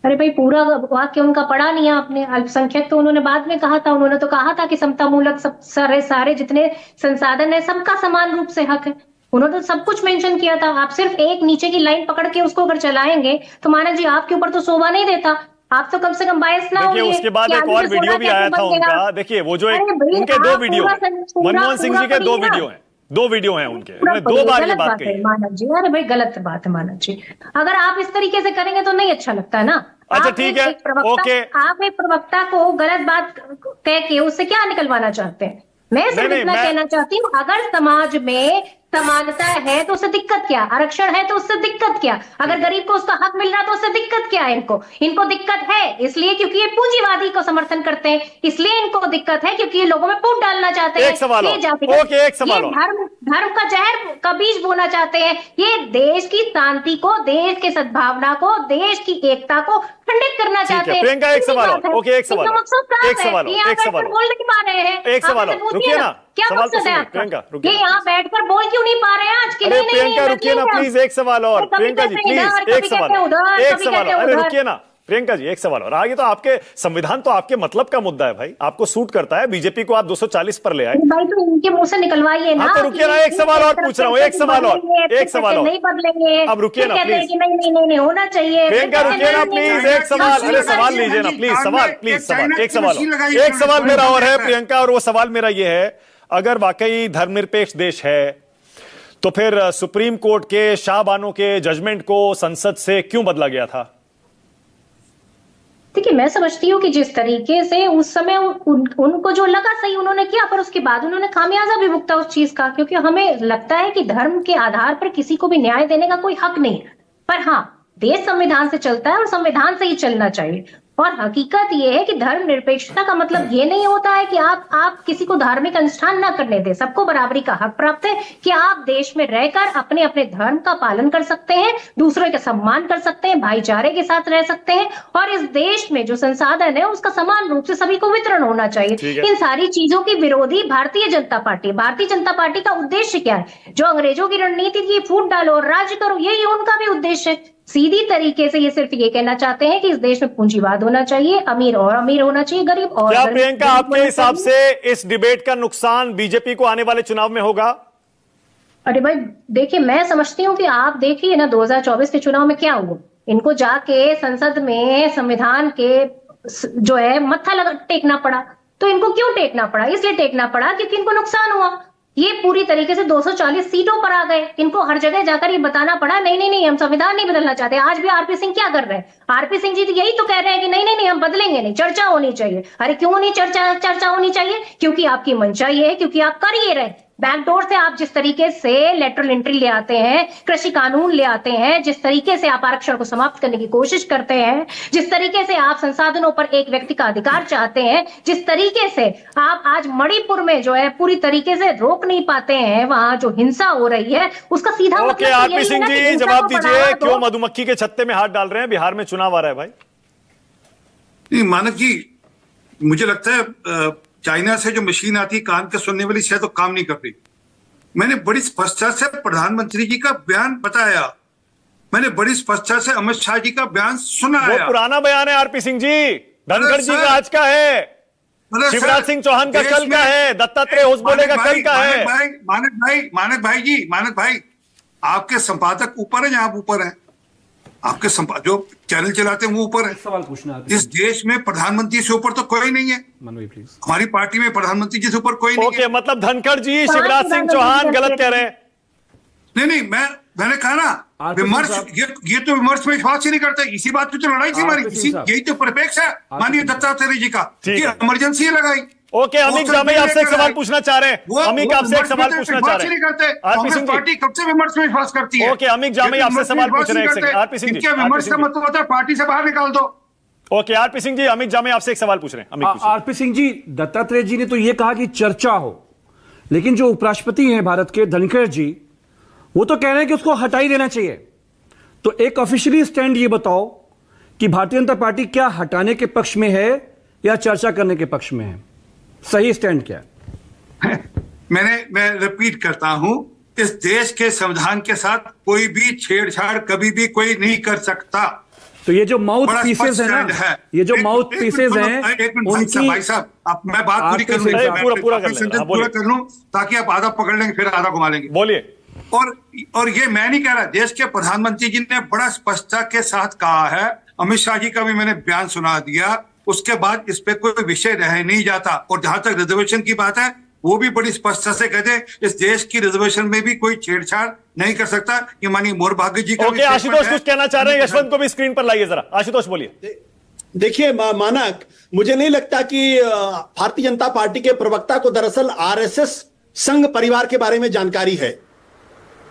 अरे भाई, पूरा वाक्य उनका पढ़ा नहीं आपने। अल्पसंख्यक तो उन्होंने बाद में कहा था। उन्होंने तो कहा था कि समतामूलक सब सारे जितने संसाधन है सबका समान रूप से हक है। उन्होंने तो सब कुछ मेंशन किया था। आप सिर्फ एक नीचे की लाइन पकड़ के उसको अगर चलाएंगे तो मानव जी आपके ऊपर तो शोभा नहीं देता। आप तो कम से कम बायस ना होइए। उसके बाद एक और वीडियो भी आया था उनका, देखिए वो जो उनके 2 वीडियो, मनमोहन सिंह जी के 2 वीडियो हैं, 2 वीडियो हैं उनके, उन्होंने 2 बार ये बात कही। मानव जी, अरे भाई गलत बात है मानव जी। अगर आप इस तरीके से करेंगे तो नहीं अच्छा लगता है ना। अच्छा ठीक है, ओके। आप एक प्रवक्ता को गलत बात कह के उससे क्या निकलवाना चाहते हैं? मैं सिर्फ इतना कहना चाहती हूँ, अगर समाज में समानता है तो उससे दिक्कत क्या? आरक्षण है तो उससे दिक्कत क्या? अगर गरीब को उसका हक मिल रहा है तो उससे दिक्कत क्या है? इनको दिक्कत है इसलिए क्योंकि ये पूंजीवादी को समर्थन करते हैं, इसलिए इनको दिक्कत है क्योंकि ये लोगों में फूट डालना चाहते हैं। एक सवाल धर्म का जहर का बीज बोना चाहते हैं। ये देश की शांति को, देश की सद्भावना को, देश की एकता को खंडित करना चाहते हैं। प्रियंका एक सवाल, ओके एक सवाल, बोल नहीं पा रहे हैं। एक सवाल, रुकिए ना, क्या मकसद है आपका? ये यहाँ बैठकर बोल क्यों नहीं पा रहे हैं आज? अरे प्रियंका रुकिए ना प्लीज, एक सवाल और। प्रियंका जी प्लीज एक सवाल, अरे रुकिए ना प्रियंका जी, एक सवाल और। आगे तो आपके संविधान तो आपके मतलब का मुद्दा है भाई, आपको सूट करता है। बीजेपी को आप 240 पर ले आए भाई, तो इनके मुंह से निकलवाइए ना। तो रुकिए ना, एक सवाल और पूछ रहा हूँ, एक सवाल और नहीं बदलेंगे। अब रुकिए ना प्लीज, नहीं होना चाहिए। प्रियंका रुकिए ना प्लीज, एक सवाल, अरे सवाल लीजिए ना प्लीज, सवाल एक सवाल मेरा और है प्रियंका, और वो सवाल मेरा ये है, अगर वाकई धर्मनिरपेक्ष देश है तो फिर सुप्रीम कोर्ट के शाहबानों के जजमेंट को संसद से क्यों बदला गया था? देखिए, मैं समझती हूँ कि जिस तरीके से उस समय उनको जो लगा सही उन्होंने किया, पर उसके बाद उन्होंने खामियाजा भी भुगता उस चीज का, क्योंकि हमें लगता है कि धर्म के आधार पर किसी को भी न्याय देने का कोई हक नहीं है। पर हाँ, देश संविधान से चलता है और संविधान से ही चलना चाहिए। और हकीकत यह है कि धर्मनिरपेक्षता का मतलब ये नहीं होता है कि आप किसी को धार्मिक अनुष्ठान ना करने दें। सबको बराबरी का हक प्राप्त है कि आप देश में रहकर अपने अपने धर्म का पालन कर सकते हैं, दूसरों का सम्मान कर सकते हैं, भाईचारे के साथ रह सकते हैं, और इस देश में जो संसाधन है उसका समान रूप से सभी को वितरण होना चाहिए। इन सारी चीजों की विरोधी भारतीय जनता पार्टी। भारतीय जनता पार्टी का उद्देश्य क्या है? जो अंग्रेजों की रणनीति थी, फूट डालो और राज्य करो, यही उनका भी उद्देश्य है। सीधी तरीके से ये सिर्फ ये कहना चाहते हैं कि इस देश में पूंजीवाद होना चाहिए, अमीर और अमीर होना चाहिए, गरीब और क्या प्रियंका आपके हिसाब से इस डिबेट का नुकसान बीजेपी को आने वाले चुनाव में होगा? अरे भाई देखिए, मैं समझती हूँ कि आप देखिए ना 2024 के चुनाव में क्या हुआ। इनको जाके संसद में संविधान के जो है मत्था टेकना पड़ा। तो इनको क्यों टेकना पड़ा? इसलिए टेकना पड़ा क्योंकि इनको नुकसान हुआ। ये पूरी तरीके से 240 सीटों पर आ गए। इनको हर जगह जाकर ये बताना पड़ा नहीं हम संविधान नहीं बदलना चाहते। आज भी आरपी सिंह क्या कर रहे हैं? आरपी सिंह जी तो यही तो कह रहे हैं कि नहीं हम बदलेंगे नहीं, चर्चा होनी चाहिए। अरे क्यों नहीं चर्चा होनी चाहिए? क्योंकि आपकी मंशा ये है, क्योंकि आप कर ये रहे। बैकडोर से आप जिस तरीके से लेटरल एंट्री ले आते हैं, कृषि कानून ले आते हैं, जिस तरीके से आप आरक्षण को समाप्त करने की कोशिश करते हैं, जिस तरीके से आप संसाधनों पर एक व्यक्ति का अधिकार चाहते हैं, जिस तरीके से आप आज मणिपुर में जो है पूरी तरीके से रोक नहीं पाते हैं, वहां जो हिंसा हो रही है उसका सीधा मतलब आरपी सिंह जी जवाब दीजिए, क्यों मधुमक्खी के छत्ते में हाथ डाल रहे हैं? बिहार में चुनाव आ रहा है भाई। नहीं मानक जी, मुझे लगता है चाइना से जो मशीन आती है कान के सुनने वाली, शायद तो काम नहीं कर रही। मैंने बड़ी स्पष्टता से प्रधानमंत्री जी का बयान बताया, मैंने बड़ी स्पष्टता से अमित शाह जी का बयान सुनाया। वो पुराना बयान है आरपी सिंह जी, धनखड़ जी का आज का है, शिवराज सिंह चौहान का कल का है, दत्तात्रेय होसबोले का कल का है। मानक भाई, आपके संपादक ऊपर है या आप ऊपर हैं? आपके जो चैनल चलाते हैं वो ऊपर है। सवाल पूछना, इस देश में प्रधानमंत्री से ऊपर तो कोई नहीं है। प्लीज। हमारी पार्टी में प्रधानमंत्री जी से ऊपर कोई नहीं है। मतलब धनखड़ जी शिवराज सिंह चौहान गलत कह रहे हैं। नहीं, मैंने कहा ना विमर्श, ये तो विमर्श में विश्वास ही नहीं करते। इसी बात पे तो लड़ाई थी हमारी, यही तो परिपेक्ष है माननीय दत्तात्रेय जी का, इमरजेंसी लगाई। ओके, अमित जामी आपसे एक सवाल पूछना चाह रहे हैं। अमित आपसे एक सवाल पूछना चाह रहे हैं। आरपी सिंह पार्टी कब से विमर्श में विश्वास करती है? ओके, अमित जामी आपसे सवाल पूछ रहे हैं। आरपी सिंह जी, विमर्श का मतलब होता है पार्टी से बाहर निकाल दो। ओके, आरपी सिंह जी, अमित जामी आपसे एक सवाल पूछ रहे हैं। आरपी सिंह जी, दत्तात्रेय जी ने तो ये कहा कि चर्चा हो, लेकिन जो उपराष्ट्रपति हैं भारत के धनखड़ जी, वो तो कह रहे हैं कि उसको हटा ही देना चाहिए। तो एक ऑफिशियली स्टैंड ये बताओ कि भारतीय जनता पार्टी क्या हटाने के पक्ष में है या चर्चा करने के पक्ष में है? सही स्टैंड क्या है? मैं रिपीट करता हूं, इस देश के संविधान के साथ कोई भी छेड़छाड़ कभी भी कोई नहीं कर सकता। तो ये जो माउथ पीसेस है ना, ये जो माउथ पीसेस हैं, भाई साहब, मैं बात पूरी कर लूं ताकि आप आधा पकड़ लेंगे फिर आधा घुमा लेंगे। बोलिए। और ये मैं नहीं कह रहा, देश के प्रधानमंत्री जी ने बड़ा स्पष्टता के साथ कहा है, अमित शाह जी का भी मैंने बयान सुना दिया, उसके बाद इस पे कोई विषय रह नहीं जाता। और जहां तक रिजर्वेशन की बात है, वो भी बड़ी स्पष्टता से कहते हैं इस देश की रिजर्वेशन में भी कोई छेड़छाड़ नहीं कर सकता। ये माननीय मोरभागी जी का। ओके, आशुतोष कुछ कहना चाह रहे हैं, यशवंत को भी स्क्रीन पर लाइए जरा। आशुतोष बोलिए। देखिए मानक, मुझे नहीं लगता कि भारतीय जनता पार्टी के प्रवक्ता को दरअसल आरएसएस संघ परिवार के बारे में जानकारी है।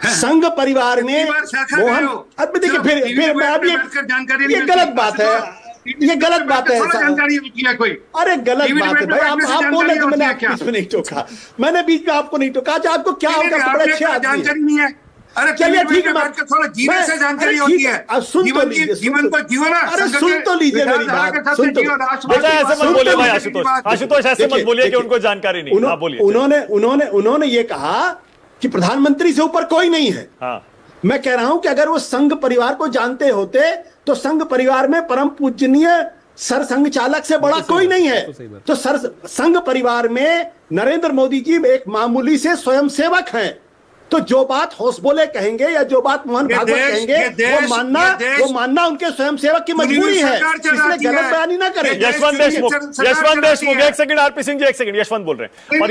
संघ परिवार में मोहन, अब देखिए फिर मैं अब ये गलत बात है, ये गलत बात है। जानकारी किया कोई? अरे गलत बात है भाई, आप बोले तो मैंने आपको बीच में नहीं टोका, मैंने बीच में आपको नहीं टोका। अच्छा, आपको क्या होगा? बड़े अच्छे आदमी जानकारी नहीं है। अरे चलिए ठीक है, थोड़ा जीवन से जानकारी होती है। अब सुन तो लीजिए, जीवन को जीवन। अरे सुन तो लीजिए मेरी बात, सुन तो। ऐसे मत बोलिए भाई आशुतोष, ऐसे मत बोलिए कि उनको जानकारी नहीं। बोलिए। उन्होंने ये कहा कि प्रधानमंत्री से ऊपर कोई नहीं है। हाँ। मैं कह रहा हूं कि अगर वो संघ परिवार को जानते होते तो संघ परिवार में परम पूजनीय सर संघ चालक से बड़ा कोई नहीं है। तो सर संघ परिवार में नरेंद्र मोदी जी एक मामूली से स्वयंसेवक हैं। तो जो बात होसबोले कहेंगे या जो बात मोहन भागवत कहेंगे, वो मानना उनके स्वयंसेवक की मजबूरी है, इसलिए गलत बयानी ना करें। यशवंत देशमुख एक सेकंड, आरपी सिंह जी एक सेकंड, यशवंत बोल रहे हैं। और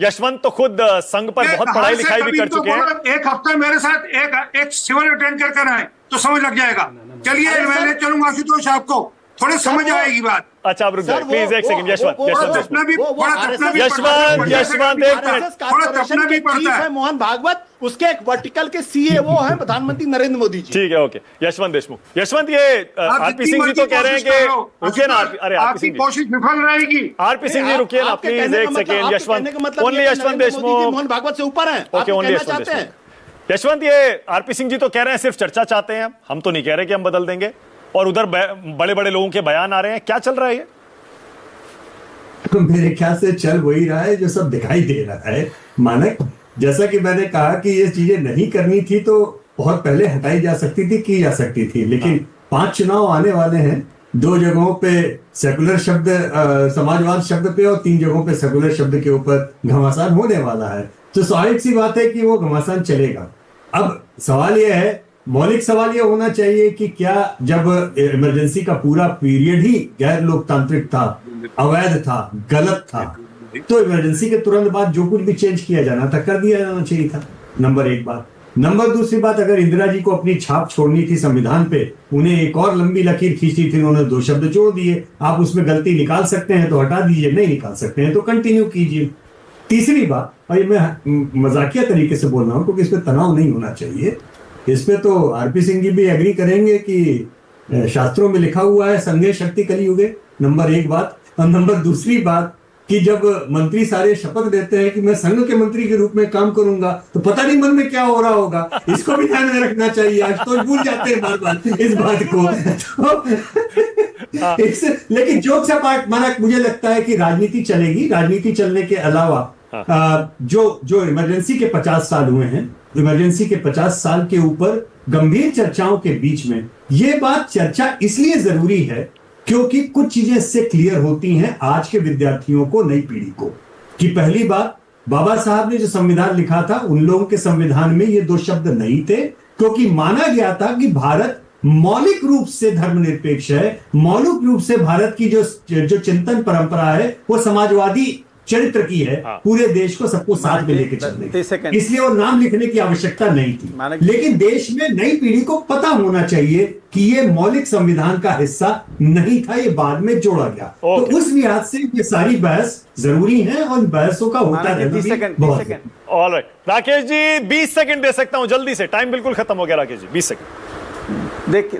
यशवंत तो खुद संघ पर बहुत पढ़ाई लिखाई भी कर चुके हैं। एक हफ्ता मेरे साथ एक शिविर अटेंड कर आए तो समझ लग जाएगा। चलिए मैं चलूंगा आशुतोष, आपको थोड़े समझ आएगी बात। अच्छा, आप रुक जाइए प्लीज, एक सेकंड। यशवंत एक मिनट, मोहन भागवत उसके एक वर्टिकल के सीईओ हैं प्रधानमंत्री नरेंद्र मोदी जी। ठीक है, ओके। यशवंत देशमुख, यशवंत ये आरपी सिंह जी तो कह रहे हैं कि रुकिए ना। अरे आपकी कोशिश विफल रहेगी। आरपी सिंह जी रुकिए ना प्लीज, एक सेकंड। यशवंत, ओनली यशवंत देशमुख, मोहन भागवत से ऊपर है। Okay, only Yashwant Deshmukh. यशवंत, ये आरपी सिंह जी तो कह रहे हैं सिर्फ चर्चा चाहते हैं, हम तो नहीं कह रहे कि हम बदल देंगे, और उधर बड़े बड़े लोगों के बयान आ रहे हैं। क्या चल रहा है ये? तो मेरे ख्याल से चल वही रहा है जो सब दिखाई दे रहा है मानक। जैसा कि मैंने कहा कि ये चीजें नहीं करनी थी तो बहुत पहले हटाई जा सकती थी, की जा सकती थी, लेकिन 5 चुनाव आने वाले हैं। 2 जगहों पे सेकुलर शब्द, समाजवाद शब्द पे, और 3 जगहों पे सेकुलर शब्द के ऊपर घमासान होने वाला है। तो स्वाभाविक सी बात है कि वो घमासान चलेगा। अब सवाल यह है, मौलिक सवाल यह होना चाहिए कि क्या जब इमरजेंसी का पूरा पीरियड ही गैर लोकतांत्रिक था, अवैध था, गलत था, तो इमरजेंसी के तुरंत बाद जो कुछ भी चेंज किया जाना था कर दिया जाना चाहिए था। नंबर 1 बात। नंबर 2 बात, अगर इंदिरा जी को अपनी छाप छोड़नी थी संविधान पे, उन्हें एक और लंबी लकीर खींचनी थी, उन्होंने 2 शब्द जोड़ दिए। आप उसमें गलती निकाल सकते हैं तो हटा दीजिए, नहीं निकाल सकते हैं तो कंटिन्यू कीजिए। तीसरी बात, और ये मैं मजाकिया तरीके से बोल रहा हूँ क्योंकि इसमें तनाव नहीं होना चाहिए, इसमें तो आरपी सिंह जी भी एग्री करेंगे कि शास्त्रों में लिखा हुआ है संघे शक्ति कलियुगे। नंबर 1 बात। और नंबर 2 बात, कि जब मंत्री सारे शपथ लेते हैं कि मैं संघ के मंत्री के रूप में काम करूंगा, तो पता नहीं मन में क्या हो रहा होगा। इसको भी ध्यान में रखना चाहिए। आज तो भूल जाते हैं बार बार इस बात को। लेकिन जोक से पार्ट माना, मुझे लगता है कि राजनीति चलेगी। राजनीति चलने के अलावा जो इमरजेंसी के 50 साल हुए हैं, इमरजेंसी के 50 साल के ऊपर गंभीर चर्चाओं के बीच में ये बात चर्चा इसलिए जरूरी है क्योंकि कुछ चीजें इससे क्लियर होती हैं आज के विद्यार्थियों को, नई पीढ़ी को। कि पहली बात, बाबा साहब ने जो संविधान लिखा था, उन लोगों के संविधान में ये 2 शब्द नहीं थे, क्योंकि माना गया था कि भारत मौलिक रूप से धर्मनिरपेक्ष है। मौलिक रूप से भारत की जो चिंतन परंपरा है वो समाजवादी चरित्र की है। पूरे देश को सबको साथ में लेके चलने की, इसलिए वो नाम लिखने की आवश्यकता नहीं थी। लेकिन देश में नई पीढ़ी को पता होना चाहिए कि ये मौलिक संविधान का हिस्सा नहीं था, ये बाद में जोड़ा गया। तो उस लिहाज से ये सारी बहस जरूरी है और बहसों का होता रहना। ऑलराइट राकेश जी, 20 सेकंड दे सकता हूं जल्दी से, टाइम बिल्कुल खत्म हो गया राकेश जी, 20 सेकंड।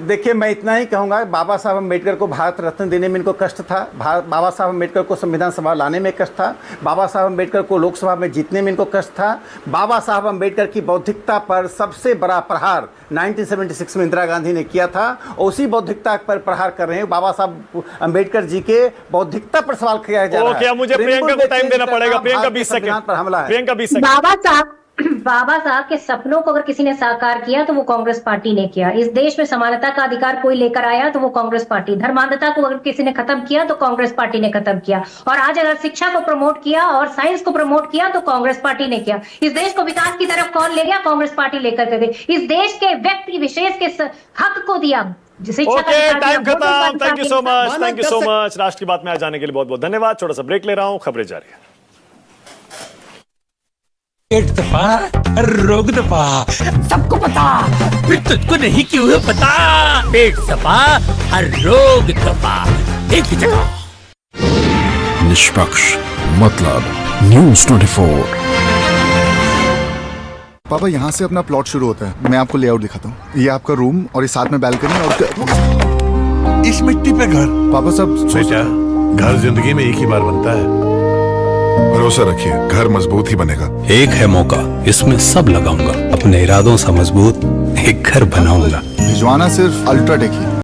देखिए मैं इतना ही कहूंगा, बाबा साहब अम्बेडकर को भारत रत्न देने में इनको कष्ट था, बाबा साहब अम्बेडकर को संविधान सभा लाने में कष्ट था, बाबा साहब अम्बेडकर को लोकसभा में जीतने में इनको कष्ट था। बाबा साहब अम्बेडकर की बौद्धिकता पर सबसे बड़ा प्रहार 1976 में इंदिरा गांधी ने किया था, और उसी बौद्धिकता पर प्रहार कर रहे हैं। बाबा साहब अम्बेडकर जी के बौद्धिकता पर सवाल किया जा रहा है। मुझे प्रियंका को टाइम देना पड़ेगा। प्रियंका 20 सेकंड पर हमला है। प्रियंका 20 सेकंड। बाबा साहब के सपनों को अगर किसी ने साकार किया तो वो कांग्रेस पार्टी ने किया। इस देश में समानता का अधिकार कोई लेकर आया तो वो कांग्रेस पार्टी। धर्मांधता को अगर किसी ने खत्म किया तो कांग्रेस पार्टी ने खत्म किया। और आज अगर शिक्षा को प्रमोट किया और साइंस को प्रमोट किया तो कांग्रेस पार्टी ने किया। इस देश को विकास की तरफ कौन ले गया? कांग्रेस पार्टी लेकर के गई। इस देश के व्यक्ति विशेष के हक को दिया। टाइम खत्म। Thank you so much, thank you so much. राष्ट्र की बात में आ जाने के लिए बहुत बहुत धन्यवाद। छोटा सा ब्रेक ले रहा हूं, खबरें जारी है। पेट दफा, रोग दफा, सबको पता, फिर तुझको नहीं क्यों है पता? पेट दफा, रोग दफा, एक ही जगह। निष्पक्ष मतलब न्यूज़ 24। पापा यहाँ से अपना प्लॉट शुरू होता है। मैं आपको लेआउट दिखाता हूँ। ये आपका रूम और इस साथ में बैल्कनी और इस मिट्टी पे घर। पापा सब बेटा, घर जिंदगी में एक ही बार बनता है। भरोसा रखिए, घर मजबूत ही बनेगा। एक है मौका, इसमें सब लगाऊंगा। अपने इरादों से मजबूत एक घर बनाऊंगा। भिजवाना सिर्फ अल्ट्राटेक ही।